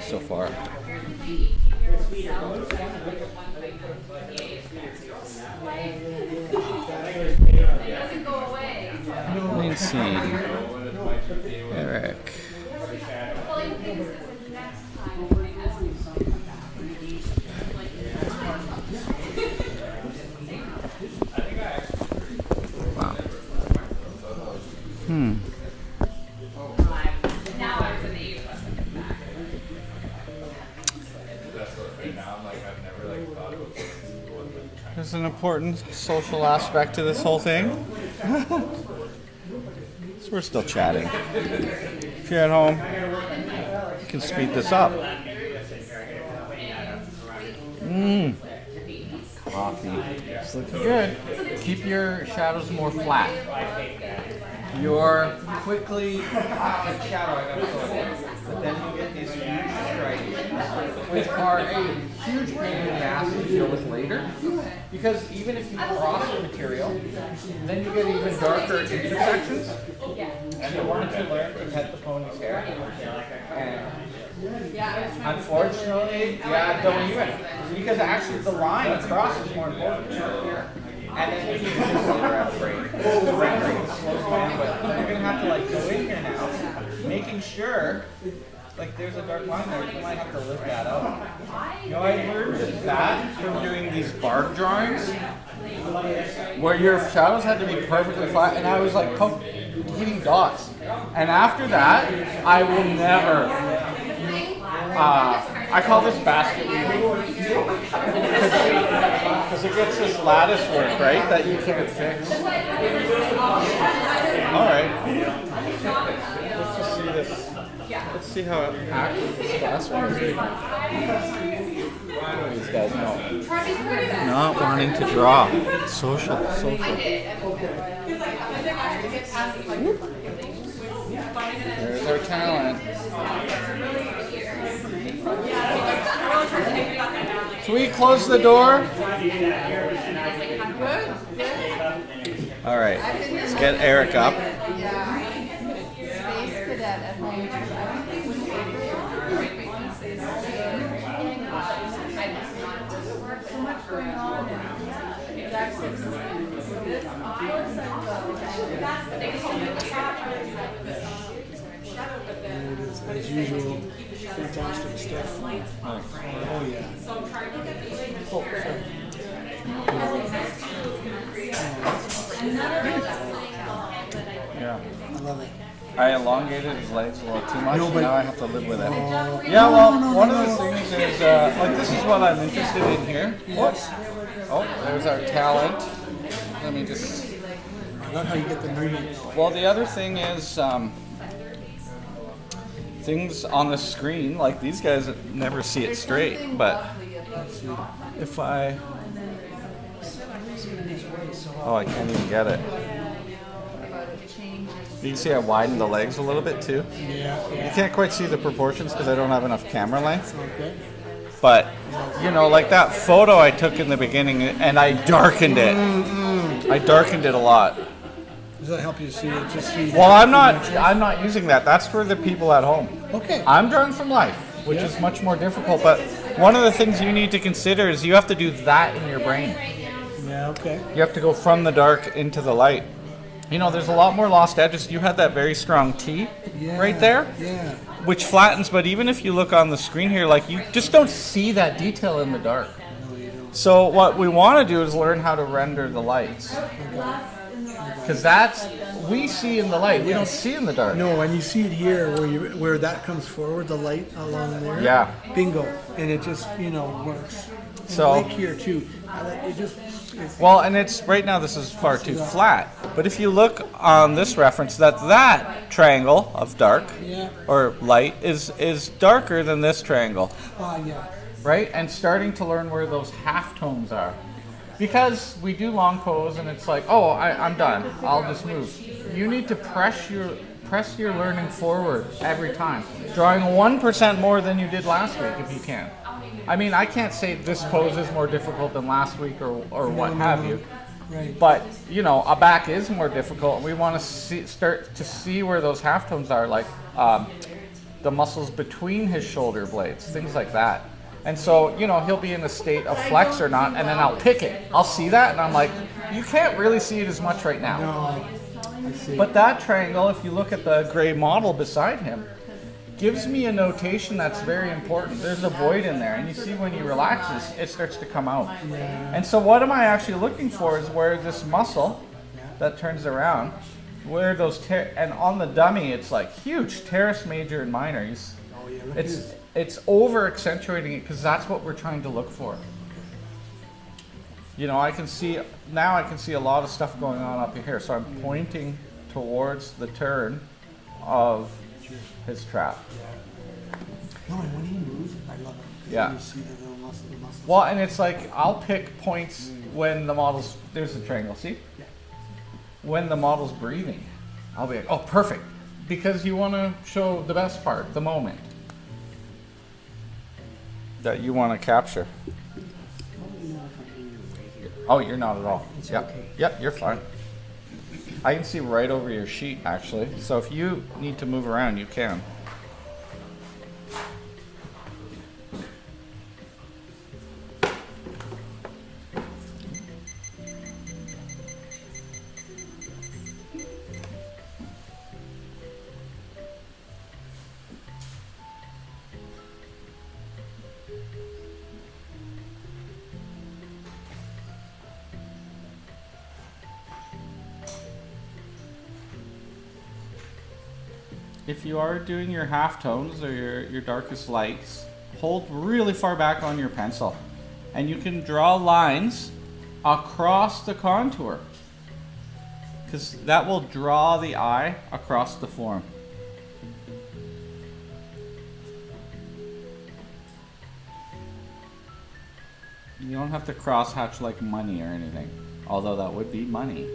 so far. Let me see. Eric. Wow. There's an important social aspect to this whole thing. So we're still chatting. If you're at home, you can speed this up. Coffee. It's looking good. Keep your shadows more flat. You're quickly shadow, but then you get these huge stripes, which are a huge pain in the ass to deal with later. Because even if you cross the material, then you get even darker intersections. And you wanted to learn to cut the pony's hair. And unfortunately, don't even. Because actually the line across is more important. And then you can just later at frame. The rendering slows down, but you're going to have to like go in here now, making sure, like there's a dark line there, you might have to lift that up. You know, I learned that from doing these bark drawings, where your shadows had to be perfectly flat, and I was like hitting dots. And after that, I will never, I call this basket weaving, because it gets this lattice work, right, that you can't fix. Alright. Let's just see this. Let's see how active this last one is. These guys know. Not wanting to draw. Social. There's our talent. Can we close the door? All right, let's get Eric up. As usual, fantastic stuff. Oh yeah. Yeah. I love it. I elongated his legs a little too much, No, and but- now I have to live with it. Yeah, well, one of the things is, like, this is what I'm interested in here. Whoops. Oh, there's our talent. Let me just... I love how you get the movement. Well, the other thing is, things on the screen, like these guys never see it straight, but if I... Oh, I can't even get it. You can see I widened the legs a little bit too. Yeah. You can't quite see the proportions because I don't have enough camera length. Okay. But, you know, like that photo I took in the beginning, and I darkened it. I darkened it a lot. Does that help you see it? Just see. Well, I'm not using that. That's for the people at home. Okay. I'm drawing from life, which is much more difficult. But one of the things you need to consider is you have to do that in your brain. Yeah. Okay. You have to go from the dark into the light. You know, there's a lot more lost edges. You had that very strong T right there, Yeah. which flattens. But even if you look on the screen here, like you just don't see that detail in the dark. No, you don't. So what we want to do is learn how to render the lights. Because that's, we see in the light, we don't see in the dark. No, and you see it here where that comes forward, the light along there. Yeah. Bingo, and it just works. And So- like here too, it just. Well, and it's, right now this is far too flat. But if you look on this reference, that triangle of dark, Yeah. or light, is darker than this triangle. Yeah. Right? And starting to learn where those halftones are. Because we do long pose and it's like, oh, I'm done. I'll just move. You need to press your learning forward every time. Drawing 1% more than you did last week if you can. I mean, I can't say this pose is more difficult than last week or what have you. Right. But, you know, a back is more difficult. We want to start to see where those halftones are. Like, the muscles between his shoulder blades, things like that. And so, you know, he'll be in a state of flex or not, and then I'll pick it. I'll see that, and I'm like, you can't really see it as much right now. No, I see. But that triangle, if you look at the gray model beside him, gives me a notation that's very important. There's a void in there, and you see when he relaxes, it starts to come out. And so what am I actually looking for is where this muscle that turns around, where those and on the dummy, it's like huge teres major and minor. Oh, yeah, look at his- It's over accentuating it because that's what we're trying to look for. You know, I can see a lot of stuff going on up here, so I'm pointing towards the turn of his trap. No, and when he moves, I love it. 'Cause Yeah. You see the little muscles. Well, and it's like I'll pick points when the model's, there's the triangle, see? Yeah. When the model's breathing, I'll be like, oh, perfect. Because you want to show the best part, the moment that you want to capture. Oh, you're not at all. Yep. okay. Yep, you're fine. I can see right over your sheet, actually. So if you need to move around, you can. If you are doing your halftones or your darkest lights, hold really far back on your pencil. And you can draw lines across the contour, because that will draw the eye across the form. You don't have to crosshatch like money or anything, although that would be money.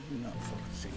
Not focusing.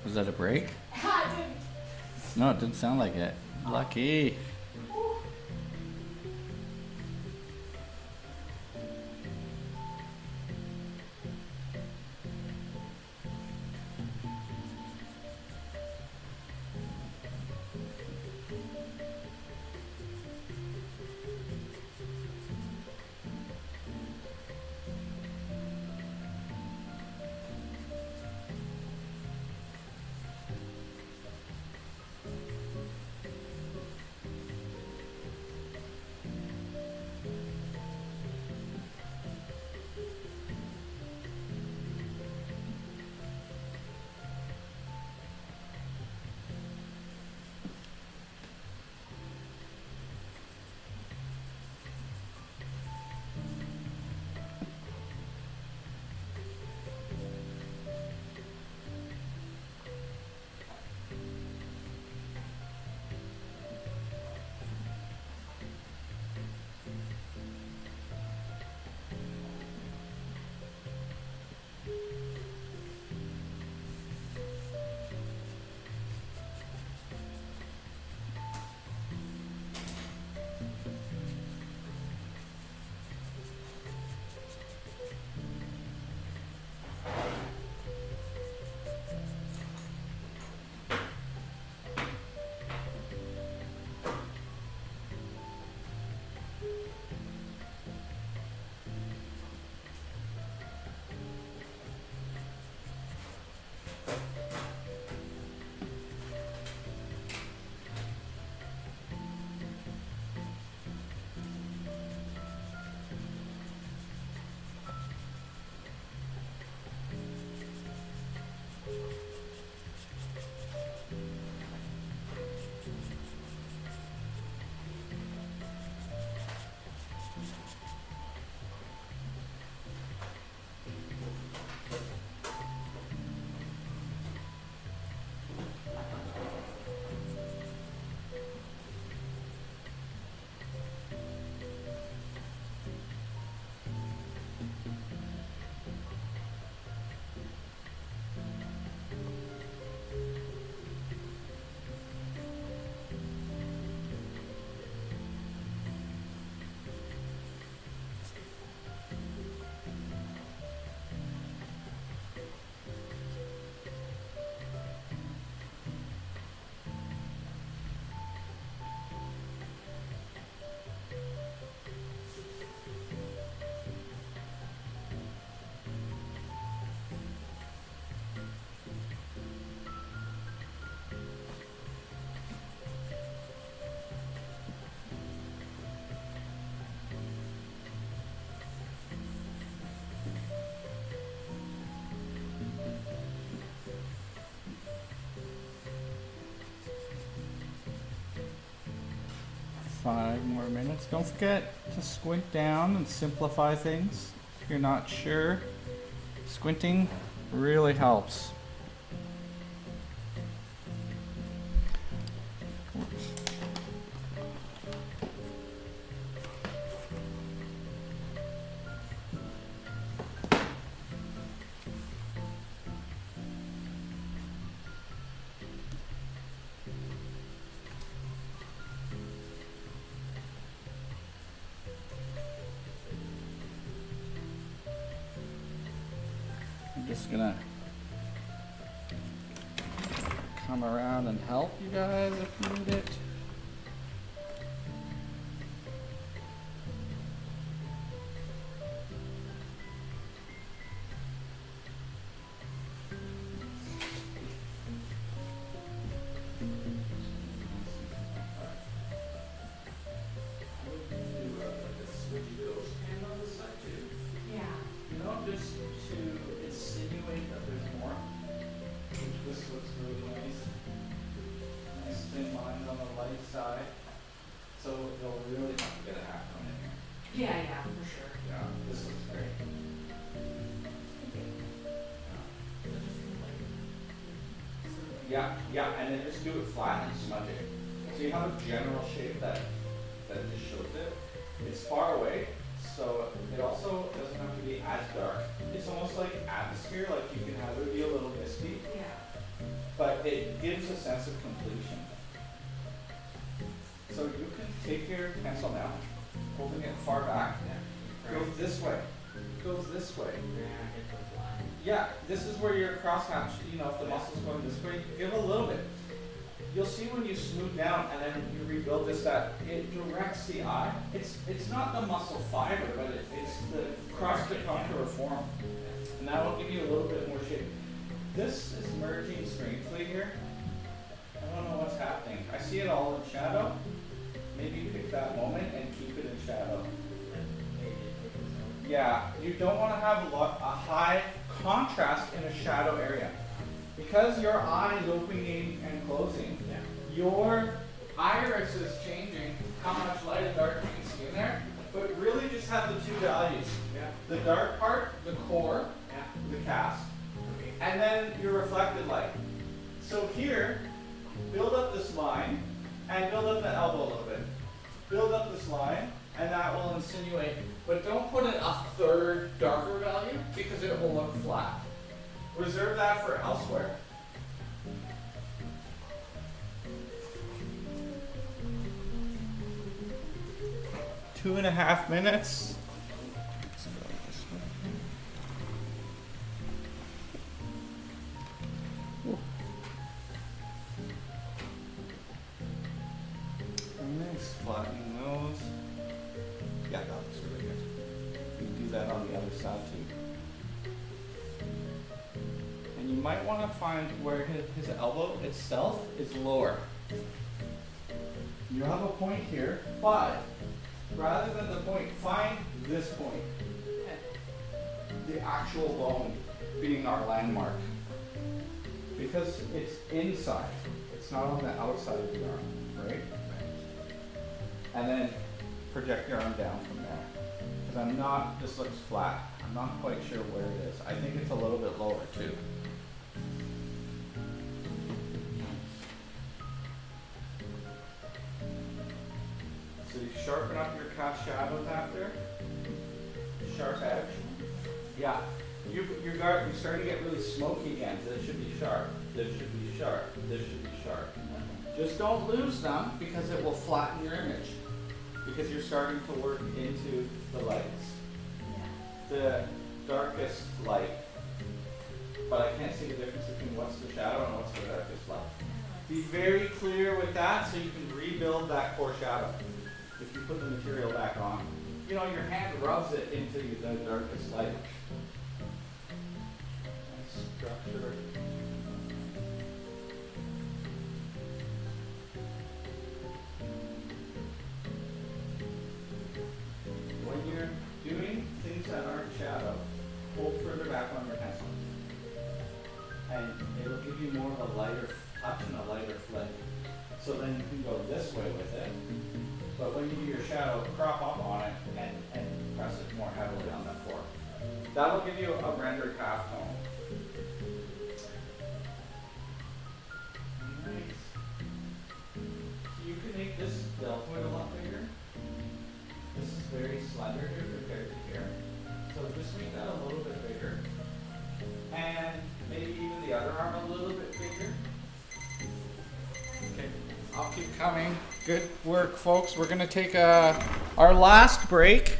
Was that a break? No, it didn't sound like it. Lucky. Five more minutes. Don't forget to squint down and simplify things if you're not sure. Squinting really helps. Just gonna come around and help you guys if you need it. Yeah, and then just do it flat and smudge it. So you have a general shape that just shows it. It's far away, so it also doesn't have to be as dark. It's almost like atmosphere, like you can have it be a little misty. Yeah. But but it gives a sense of completion. So you can take your pencil now, holding it far back, goes this way, goes this way. Yeah, this is where your crosshatch, you know, if the muscle's going this way, give a little bit. You'll see when you smooth down and then you rebuild this that it directs the eye. It's not the muscle fiber, but it's the cross-circumferential form. And that will give you a little bit more shape. This is merging strangely here. I don't know what's happening. I see it all in shadow. Maybe pick that moment and keep it in shadow. Yeah, you don't want to have a high contrast in a shadow area. Because your eye is opening and closing, your iris is changing how much light and dark you can see in there, but really just have the two values. The dark part, the core, the cast, and then your reflected light. So here, build up this line, and build up the elbow a little bit. Build up this line, and that will insinuate, but don't put in a third darker value, because it will look flat. Reserve that for elsewhere. Two and a half minutes. Let's go this way. Nice, flattening those. Yeah, that looks really good. You can do that on the other side too. And you might want to find where his elbow itself is lower. You have a point here, but rather than the point, find this point. The actual bone being our landmark. Because it's inside, it's not on the outside of the arm, right? And then project your arm down from there. Because this looks flat. I'm not quite sure where it is. I think it's a little bit lower too. So you sharpen up your cast shadows after. Sharp edge. Yeah. You're starting to get really smoky again. This should be sharp. This should be sharp. This should be sharp. Just don't lose them because it will flatten your image. Because you're starting to work into the lights. The darkest light. But I can't see the difference between what's the shadow and what's the darkest light. Be very clear with that so you can rebuild that core shadow. If you put the material back on. You know, your hand rubs it into the darkest light. Structure. When you're doing things that aren't shadow, hold further back on your pencil. And it'll give you more of a lighter touch and a lighter flick. So then you can go this way with it. But when you do your shadow, crop up on it and press it more heavily on the floor. That'll give you a rendered half tone. Nice. You can make this deltoid a lot bigger. This is very slender here compared to here. So just make that a little bit bigger. And maybe even the other arm a little bit bigger. Okay, I'll keep coming. Good work, folks. We're going to take our last break.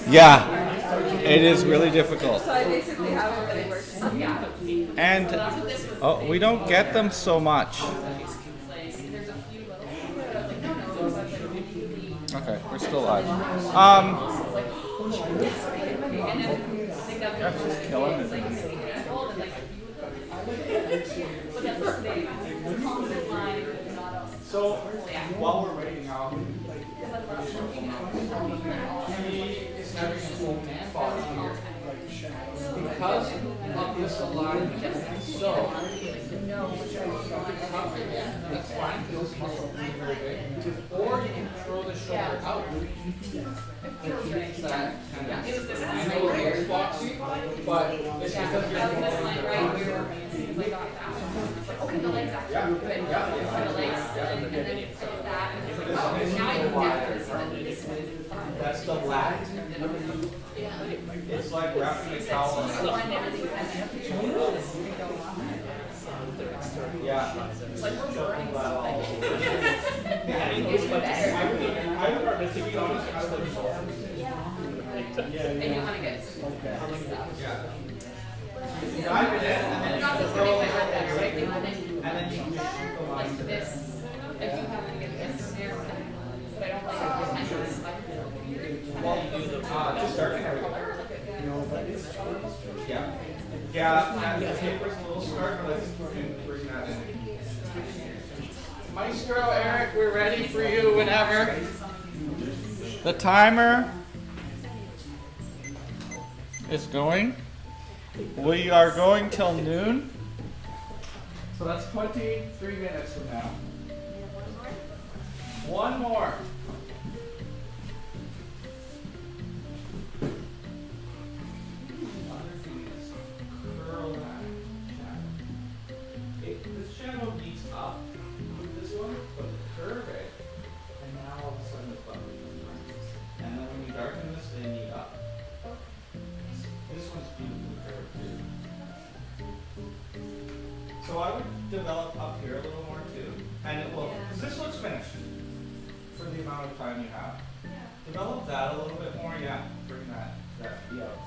Yeah, it is really difficult. So I basically have it that it works. And we don't get them so much. Okay, we're still live. Kill him. So while we're waiting out, he is having a full man body here because of this alignment. So that's fine because this muscle will be very big. Or you can throw the shoulder out. That kind of, I know it looks boxy, but it's because you're Okay, the legs actually good. The legs, and then that. Now you definitely see that this one is fine. that's the lat. It's like wrapping a towel around. Yeah. It's like we're burning something. I would recommend, to be honest, I would And you want to get yeah. Dive it in and then not you just throw getting it like that, over right? here. And then And then you shoot the line like to this. this. If you happen to get this in there, but I don't like it. I know it's like Just start there. Yeah. Yeah, the paper's a little scarred, but I think we can bring that in. Maestro Eric, we're ready for you whenever. The timer is going. We are going till noon. So that's 23 minutes from now. One more. Other thing is curl that shadow. This shadow needs up with this one, but curve it, and now all of a sudden it's bubbly. And then when you darken this, they need up. This one's beautifully curved too. So I would develop up here a little more too, and it will, because this looks finished for the amount of time you have. Develop that a little bit more, yeah. Bring that out.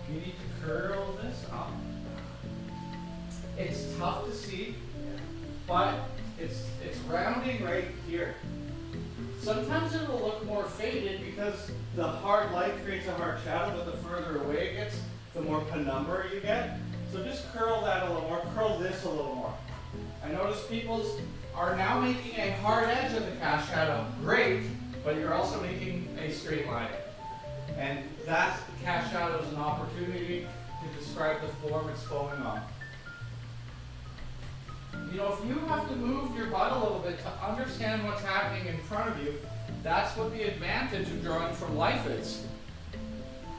You need to curl this up. It's tough to see, but it's rounding right here. Sometimes it will look more faded because the hard light creates a hard shadow, but the further away it gets, the more penumbra you get. So just curl that a little more, curl this a little more. I notice people are now making a hard edge of the cast shadow. Great, but you're also making a straight line. And that cast shadow is an opportunity to describe the form it's forming on. You know, if you have to move your butt a little bit to understand what's happening in front of you, that's what the advantage of drawing from life is.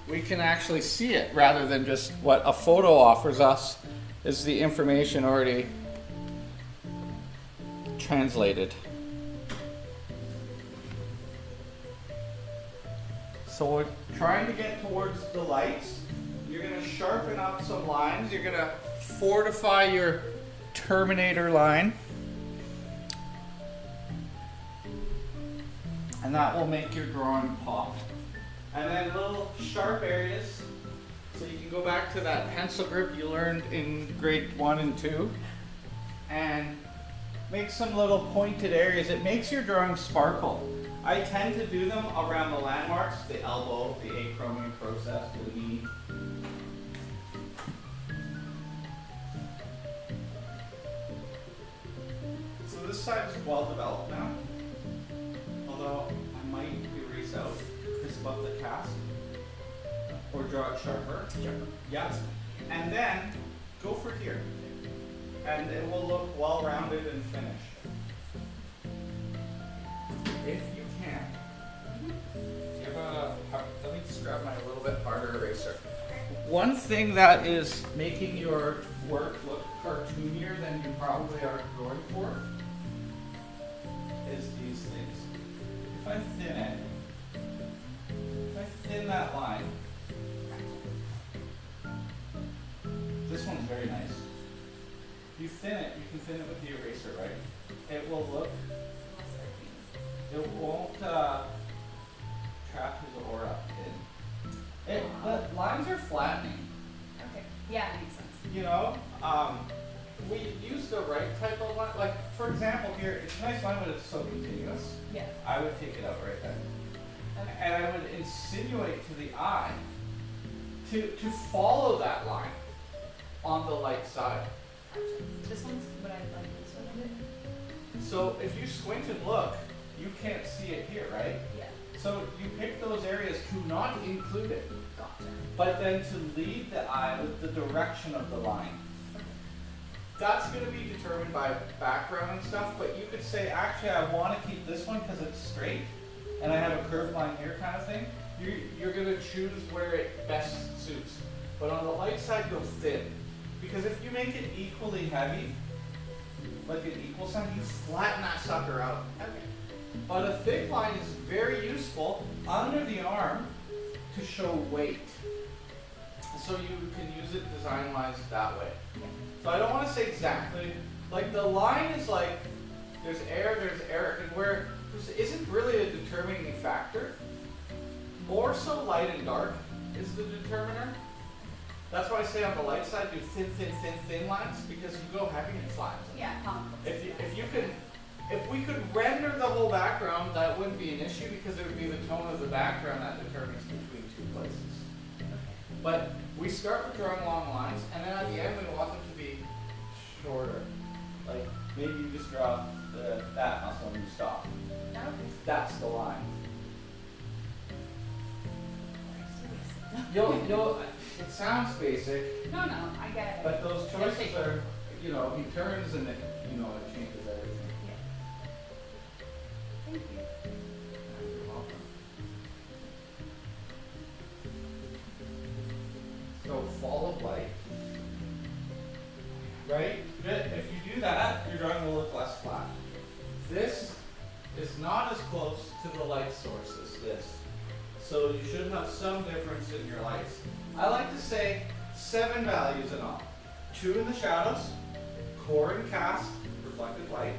We can actually see it rather than just what a photo offers us is the information already translated. So we're trying to get towards the lights. You're going to sharpen up some lines. You're going to fortify your Terminator line. And that will make your drawing pop. And then little sharp areas. So you can go back to that pencil grip you learned in grade 1 and 2. And make some little pointed areas. It makes your drawing sparkle. I tend to do them around the landmarks, the elbow, the achromium process, the knee. So this side's well developed now. Although I might erase out, crisp up the cast, or draw it sharper. Yeah. And then go for here. And it will look well rounded and finished. If you can, give let me just grab my little bit harder eraser. One thing that is making your work look cartoonier than you probably are going for is these things. If I thin it, if I thin that line, this one's very nice. If you thin it, you can thin it with the eraser, right? it will look, it won't trap his aura in. The lines are flattening. Okay. Yeah, makes sense. You know, we use the right type of line. Like, for example, here, it's a nice line, but it's so continuous. Yeah. I would take it out right there. Okay. And I would insinuate to the eye to follow that line on the light side. This one's what I like this one a bit. So if you squint and look, you can't see it here, right? Yeah. So you pick those areas to not include it, Gotcha. but then to lead the eye with the direction of the line. That's going to be determined by background and stuff, but you could say, actually, I want to keep this one because it's straight, and I have a curved line here kind of thing. You're going to choose where it best suits. But on the light side, go thin. Because if you make it equally heavy, like an equal sign, you flatten that sucker out. Okay. But a thick line is very useful under the arm to show weight. So you can use it design-wise that way. So I don't want to say exactly, like the line is like, there's air, and where there isn't really a determining factor. More so light and dark is the determiner. That's why I say on the light side, do thin lines, because you go heavy and flat. Yeah, If we could render the whole background, that wouldn't be an issue because it would be the tone of the background that determines between two places. But we start with drawing long lines, and then at the end we want them to be shorter. Like maybe you just draw that muscle and you stop. Okay. That's the line. It sounds basic, No, I get it. but those choices are, you know, he turns and it, you know, it changes everything. Yeah. Thank you. You're welcome. So follow light. Right? Good. If you do that, your drawing will look less flat. This is not as close to the light source as this. So you should have some difference in your lights. I like to say 7 values in all. 2 in the shadows, core and cast, reflected light.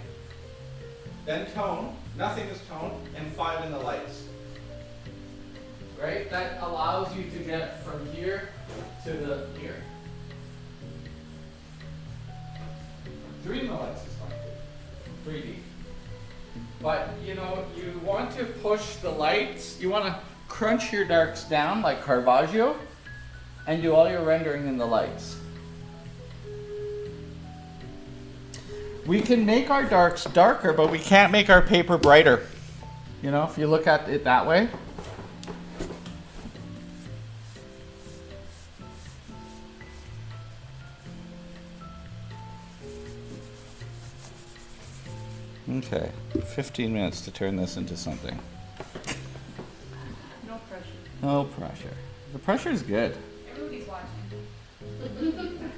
Then tone, nothing is tone, and 5 in the lights. Right? That allows you to get from here to the here. 3 in the lights is fine. 3D. But you know, you want to push the lights, you want to crunch your darks down like Caravaggio and do all your rendering in the lights. We can make our darks darker, but we can't make our paper brighter. You know, if you look at it that way. Okay, 15 minutes to turn this into something. No pressure. No pressure. The pressure is good. Everybody's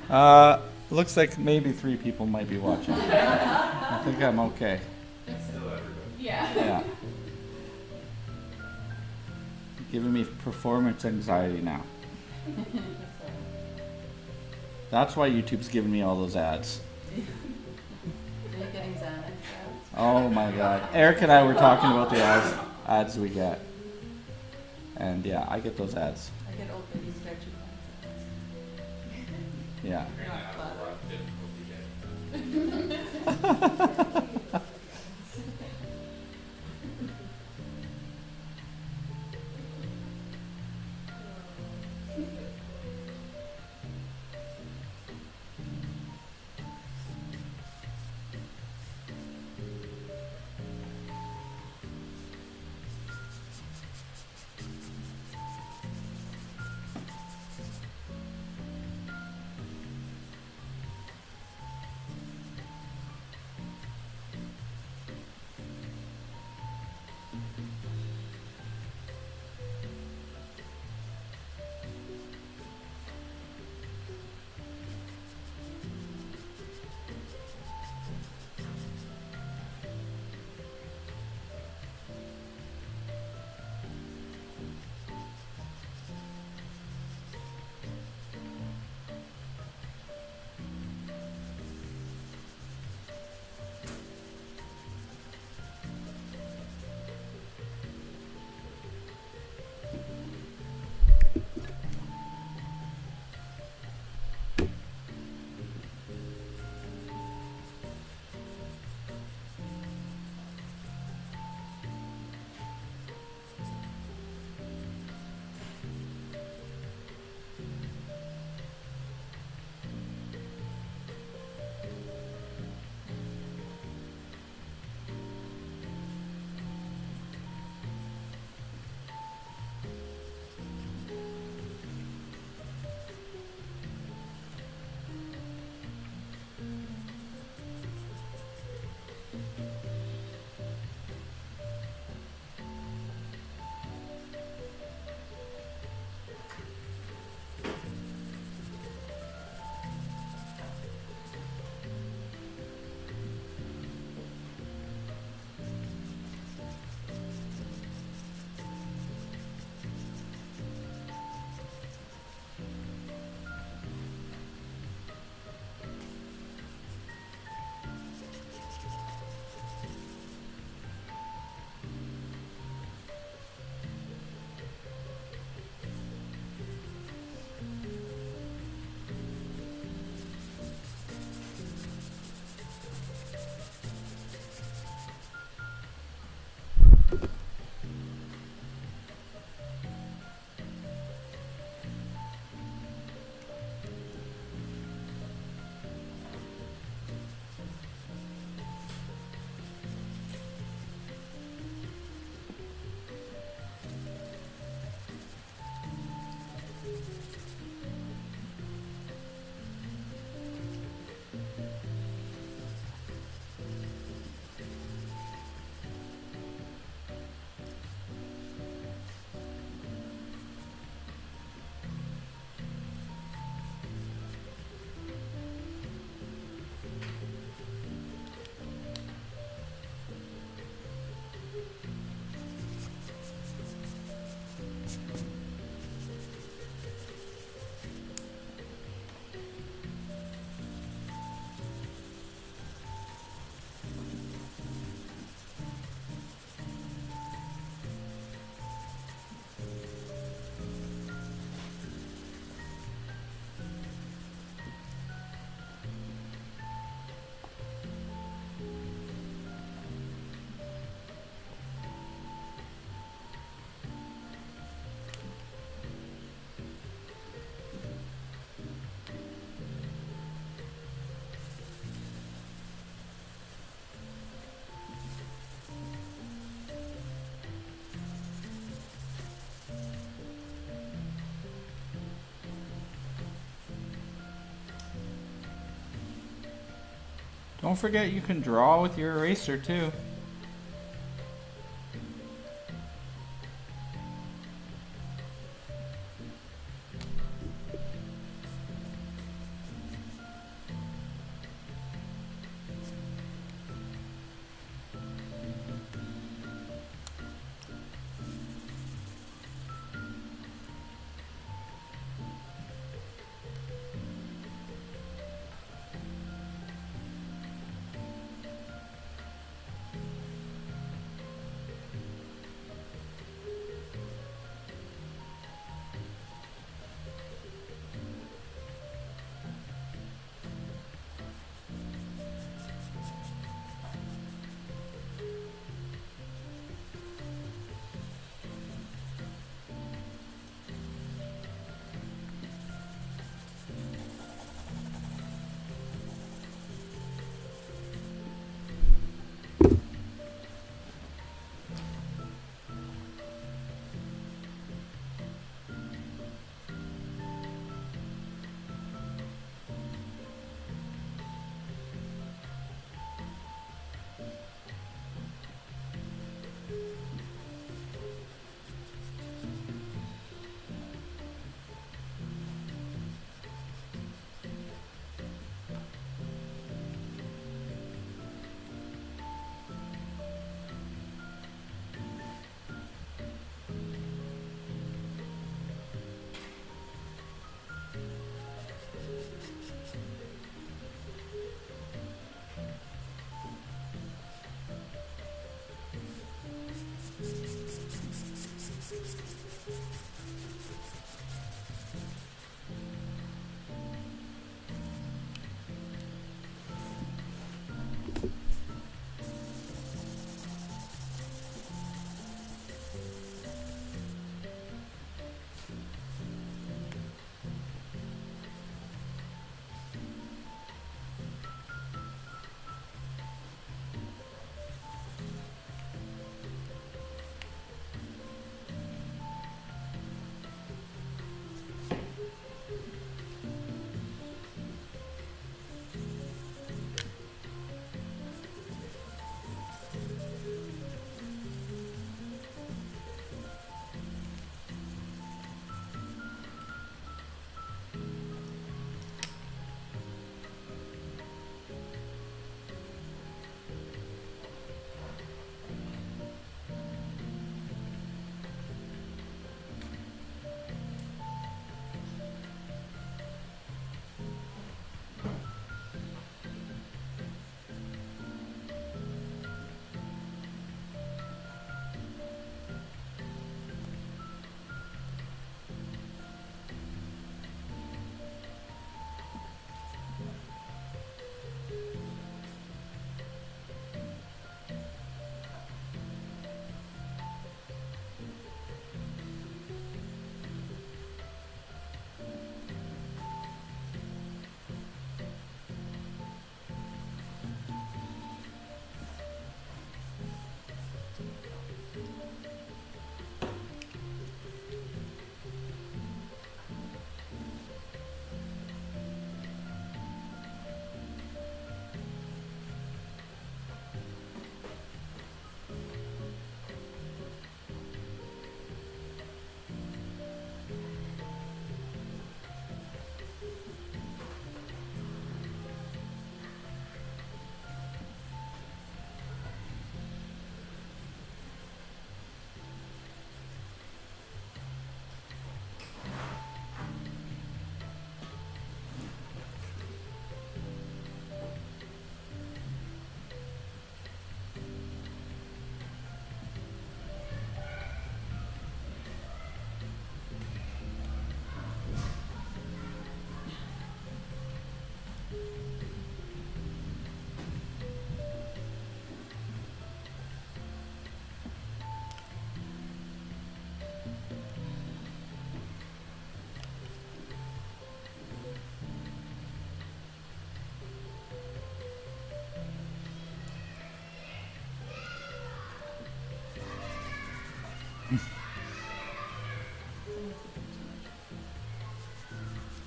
watching. Looks like maybe 3 people might be watching. I think I'm okay. Yeah. Yeah. Giving me performance anxiety now. That's why YouTube's giving me all those ads. Are you getting Xanax? Oh my god. Eric and I were talking about the ads we get. And yeah, I get those ads. I get old lady stretchy pants. Yeah. Don't forget you can draw with your eraser too.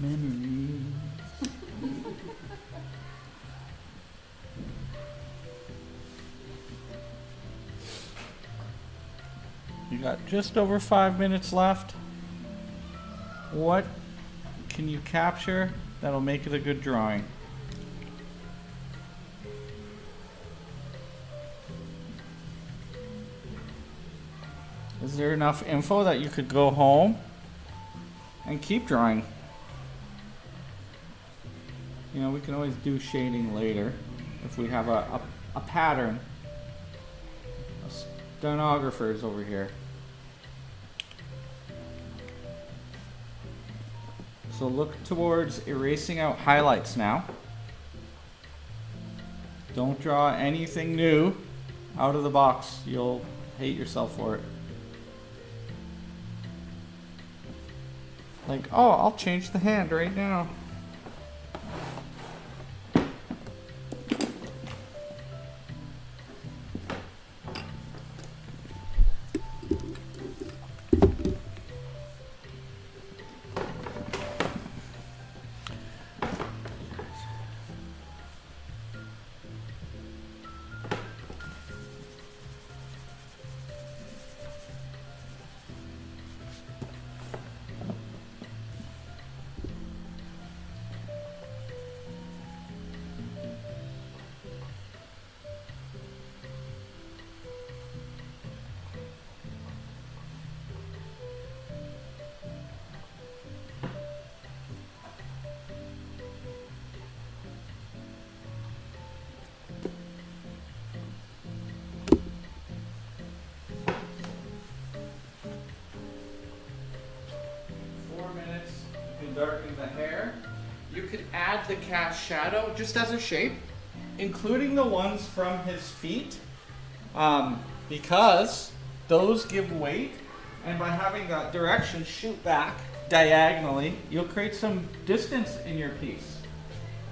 Memories. You got just over 5 minutes left. What can you capture that'll make it a good drawing? Is there enough info that you could go home and keep drawing? You know, we can always do shading later if we have a pattern. Stenographers over here. So look towards erasing out highlights now. Don't draw anything new out of the box. You'll hate yourself for it. Like, oh, I'll change the hand right now. Darken the hair. You could add the cast shadow just as a shape, including the ones from his feet, because those give weight, and by having that direction shoot back diagonally, you'll create some distance in your piece.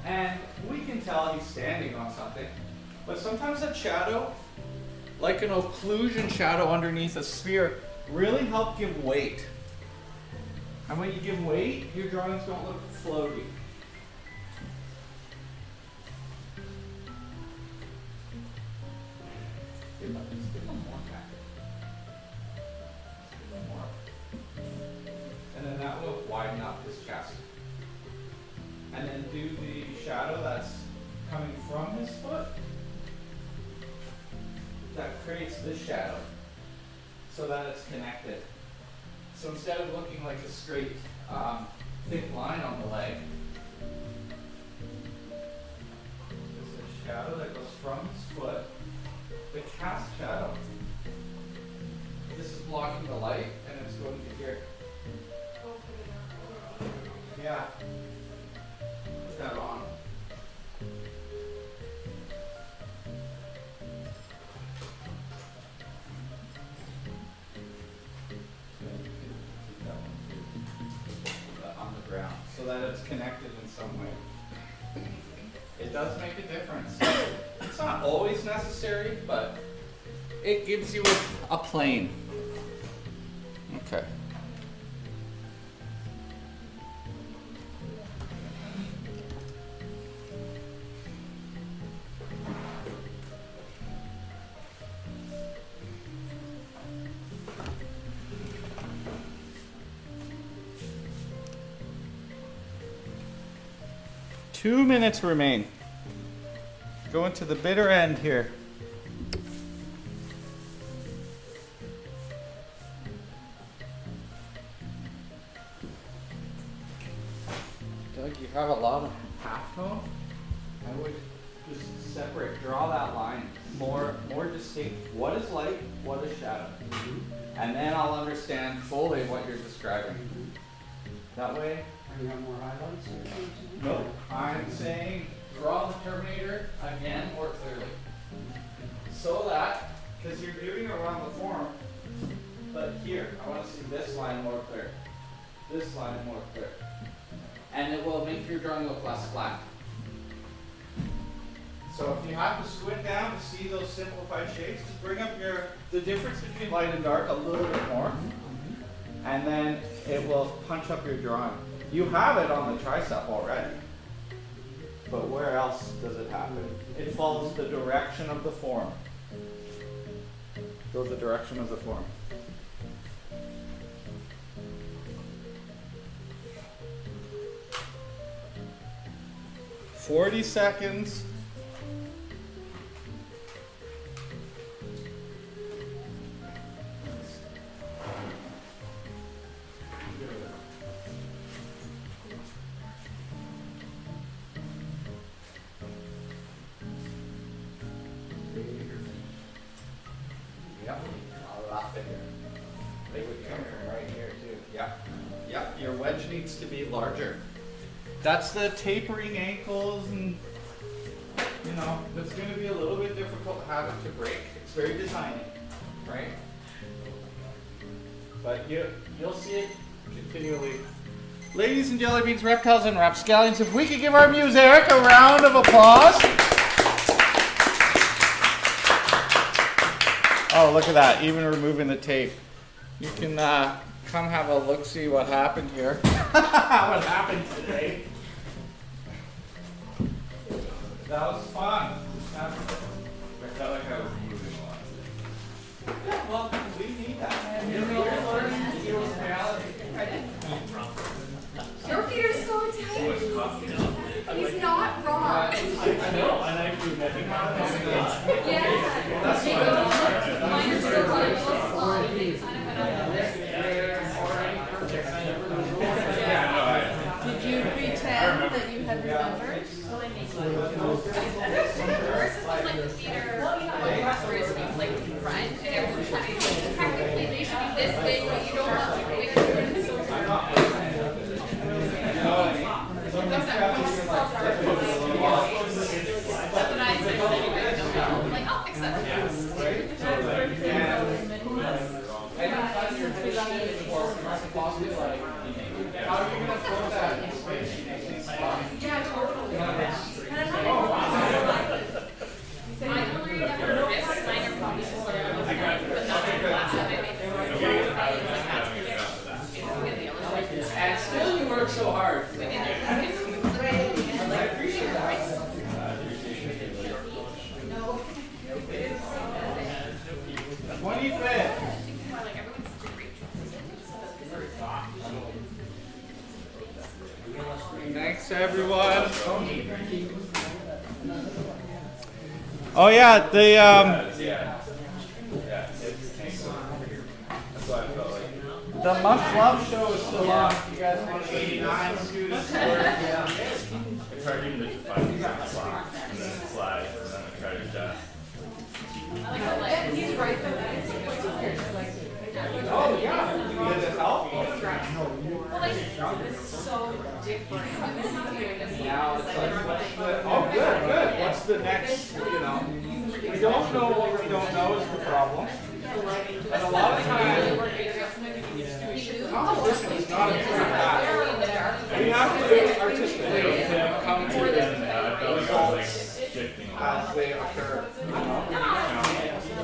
And we can tell he's standing on something, but sometimes that shadow, like an occlusion shadow underneath a sphere, really help give weight. And when you give weight, your drawings don't look floaty. Give them more back. Give them more. And then that will widen up his chest. And then do the shadow that's coming from his foot. That creates this shadow so that it's connected. So instead of looking like a straight, thick line on the leg, there's a shadow that goes from his foot, the cast shadow. This is blocking the light, and it's going to here. Yeah. Put that on. So that it's connected in some way. It does make a difference. It's not always necessary, but it gives you a plane. Okay. Two minutes remain. Going to the bitter end here. Doug, you have a lot of halftone. I would just separate, draw that line more distinct. What is light? What is shadow? And then I'll understand fully what you're describing. That way. You have more highlights? No, I'm saying draw the Terminator again more clearly. So that, because you're doing it around the form, but here, I want to see this line more clear. This line more clear. And it will make your drawing look less flat. So if you have to squint down to see those simplified shapes, just bring up the difference between light and dark a little bit more. And then it will punch up your drawing. You have it on the tricep already, but where else does it happen? It follows the direction of the form. Go the direction of the form. 40 seconds. Yep, a lot bigger. They would come from right here too. Yep, yep, your wedge needs to be larger. That's the tapering ankles, and you know, it's going to be a little bit difficult to have it to break. It's very designy, right? But you'll see it continually. Ladies and jelly beans, reptiles and rapscallions, if we could give our music a round of applause. Oh, look at that, even removing the tape. You can come have a look, see what happened here. What happened today. That was fun. I felt like I was moving a lot. Yeah, well, we need that, man. You know, reality. Your feet are so tight. He's not wrong. I know, and I do nothing. Yeah. Mine are still a little small. They kind of Did you pretend that you had remembered? Versus when like the feet are whereas if you like in front and everyone's trying to technically they should be this big, but you don't want to be big. That's what I said anyway. I'm like, I'll fix that. How are you going to put that in space? Yeah, totally. I don't really have a wrist. Mine are probably smaller. But not like the last time I made them. And still you work so hard. I appreciate that. 25th. Thanks, everyone. Oh yeah, the month love show is still on. You guys want 89 students? Yeah. It's hard even to find the slide and then slide and then try to adjust. He's right though. Oh yeah. Does it help? Well, like, this is so different. Now it's like, oh good. What's the next, you know? We don't know what we don't know is the problem. And a lot of times, competition is not a pure path. We have to do artistically come to the results as they occur.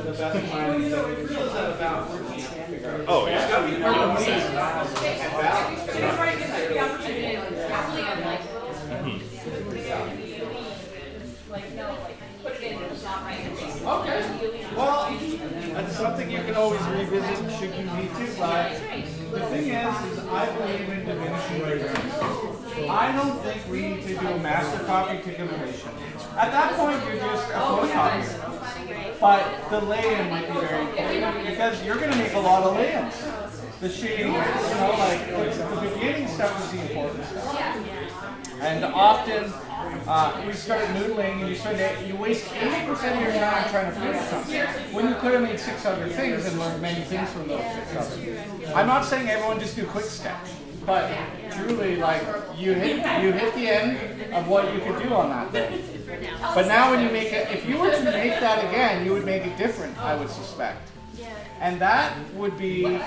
The best plan is that we can set a balance. Oh, yeah. It's got to be part of the means and balance. Okay. Well, that's something you can always revisit should you need to, but the thing is I believe in diminishing returns. I don't think we need to do a master copy to completion. At that point, you're just a photocopier. But the lay-in might be very important because you're going to make a lot of lay-ins. The shading, you know, like the beginning stuff is the important stuff. And often we start noodling and you waste 80% of your time trying to finish something when you could have made 6 other things and learned many things from those 6 others. I'm not saying everyone just do quick sketch, but truly, like you hit the end of what you could do on that day. But now when you make it, if you were to make that again, you would make it different, I would suspect. And that would be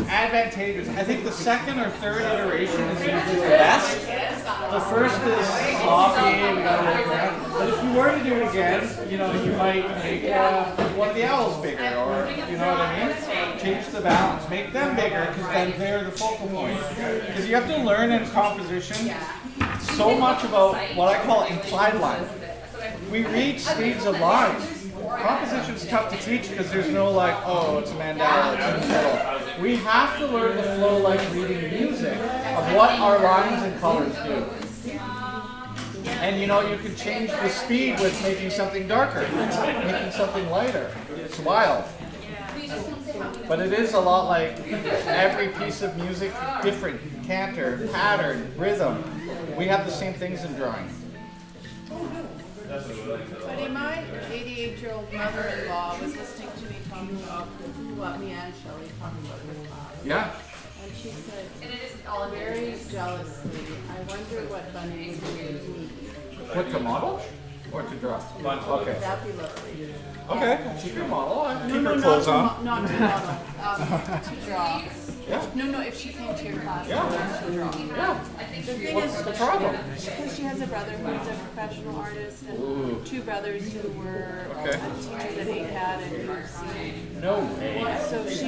advantageous. I think the second or third iteration is usually the best. The first is sloppy, we gotta work around. But if you were to do it again, you know, you might make one of the owls bigger, or you know what I mean? Change the balance. Make them bigger, because then they're the focal point. Because you have to learn in composition so much about what I call implied line. We read speeds of lines. Composition's tough to teach because there's no like, oh, it's a mandala, it's in the middle. We have to learn the flow like reading music of what our lines and colors do. And you know, you can change the speed with making something darker, making something lighter. It's wild. But it is a lot like every piece of music, different canter, pattern, rhythm. We have the same things in drawing. Buddy, my 88-year-old mother-in-law was listening to me talking about what me and Shelley talking about this class. Yeah. And she said, very jealously, I wonder what Bunny would do with me. What, to model? Or to draw? Okay. That'd be lovely. Okay, keep your model. Keep No, your not clothes to, on. not to model, to draw. Yeah. No, if she came to your class, Yeah. to draw. Yeah. The thing What's is, the problem? because she has a brother who's a professional artist and Ooh. two brothers who were Okay. teachers at ACAD and UC. No way. So she's,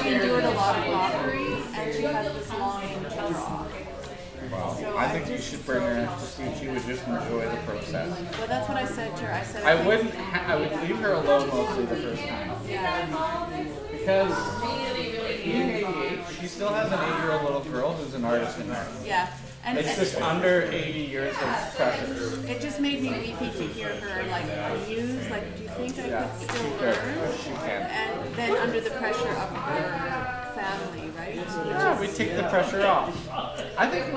she endured a lot of mockery and she has this longing to draw. Wow. So I think you should bring her in to see if she would just enjoy the process. Well, that's what I said to her. I said, I think- wouldn't. I would leave her alone mostly the first time Yeah. because being 88, she still has an 8-year-old little girl who's an artist in her. Yeah. And It's just under 80 years of pressure. it just made me weepy to hear her like muse, like, do you think I Yeah, could she still could. learn? She can. And then under the pressure of her family, right? Yeah, we take the pressure off. I think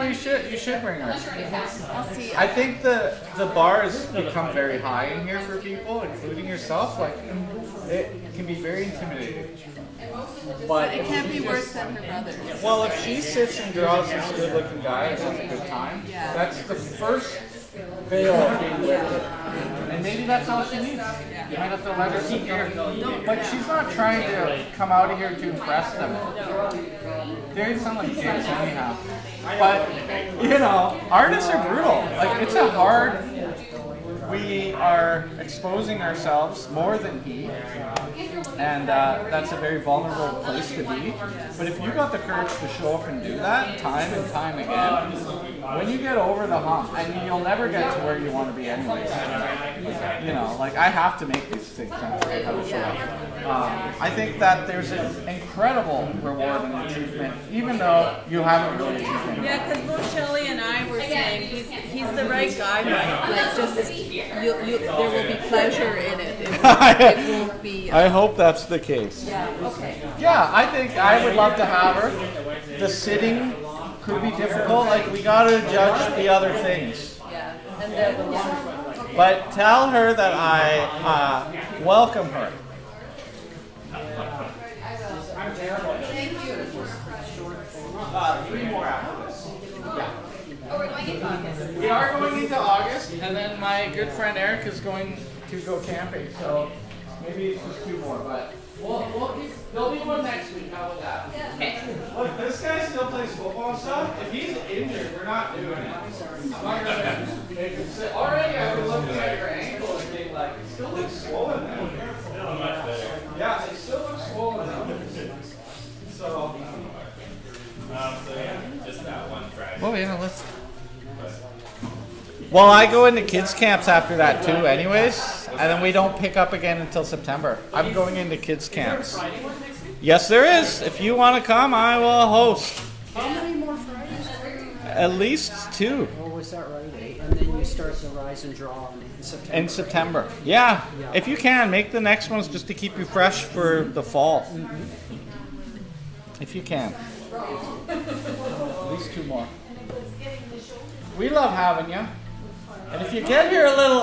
you should bring her. I'll see. I think the bar has become very high in here for people, including yourself. Like, it can be very intimidating. But it can't be worse than her brother. Well, if she sits and draws this good-looking guy and has a good time, Yeah. that's the first veil being lifted. And maybe that's all she needs. You might have to let her sit here. But she's not trying to come out of here to impress them. They sound like dicks anyhow. But, you know, artists are brutal. Like, it's a hard... We are exposing ourselves more than he, and that's a very vulnerable place to be. But if you got the courage to show up and do that time and time again, when you get over the hump, and you'll never get to where you want to be anyways. You know, like I have to make these things and figure out how to show up. I think that there's an incredible reward and achievement, even though you haven't really achieved anything. Yeah, because both Shelley and I were saying he's the right guy, right? Like just there will be pleasure in it. It won't be. I hope that's the case. Yeah. Okay. Yeah, I think I would love to have her. The sitting could be difficult. Like we gotta judge the other things. Yeah. And then But tell her that I welcome her. I'm terrible. thank you. 3 more after this. Yeah. Oh, we're going into August. We are going into August, and then my good friend Eric is going to go camping. So maybe it's just 2 more, but we'll keep. There'll be one next week. How about that? Okay. Look, this guy still plays football and stuff. If he's injured, we're not doing it. I'm not gonna make him sit. Already, I was looking at your ankle and being like, it still looks swollen now. Yeah, it still looks swollen now. So yeah, just that one Friday. well, yeah, let's. Well, I go into kids camps after that too, anyways, and then we don't pick up again until September. I'm going into kids camps. Yes, there is. If you want to come, I will host. How many more Fridays are you? At least 2 Oh, was that right? Eh? And then you start the Rise and Draw in September. in September. Yeah, if you can, make the next ones just to keep you fresh for the fall. If you can. At least 2 more. We love having you. And if you get here a little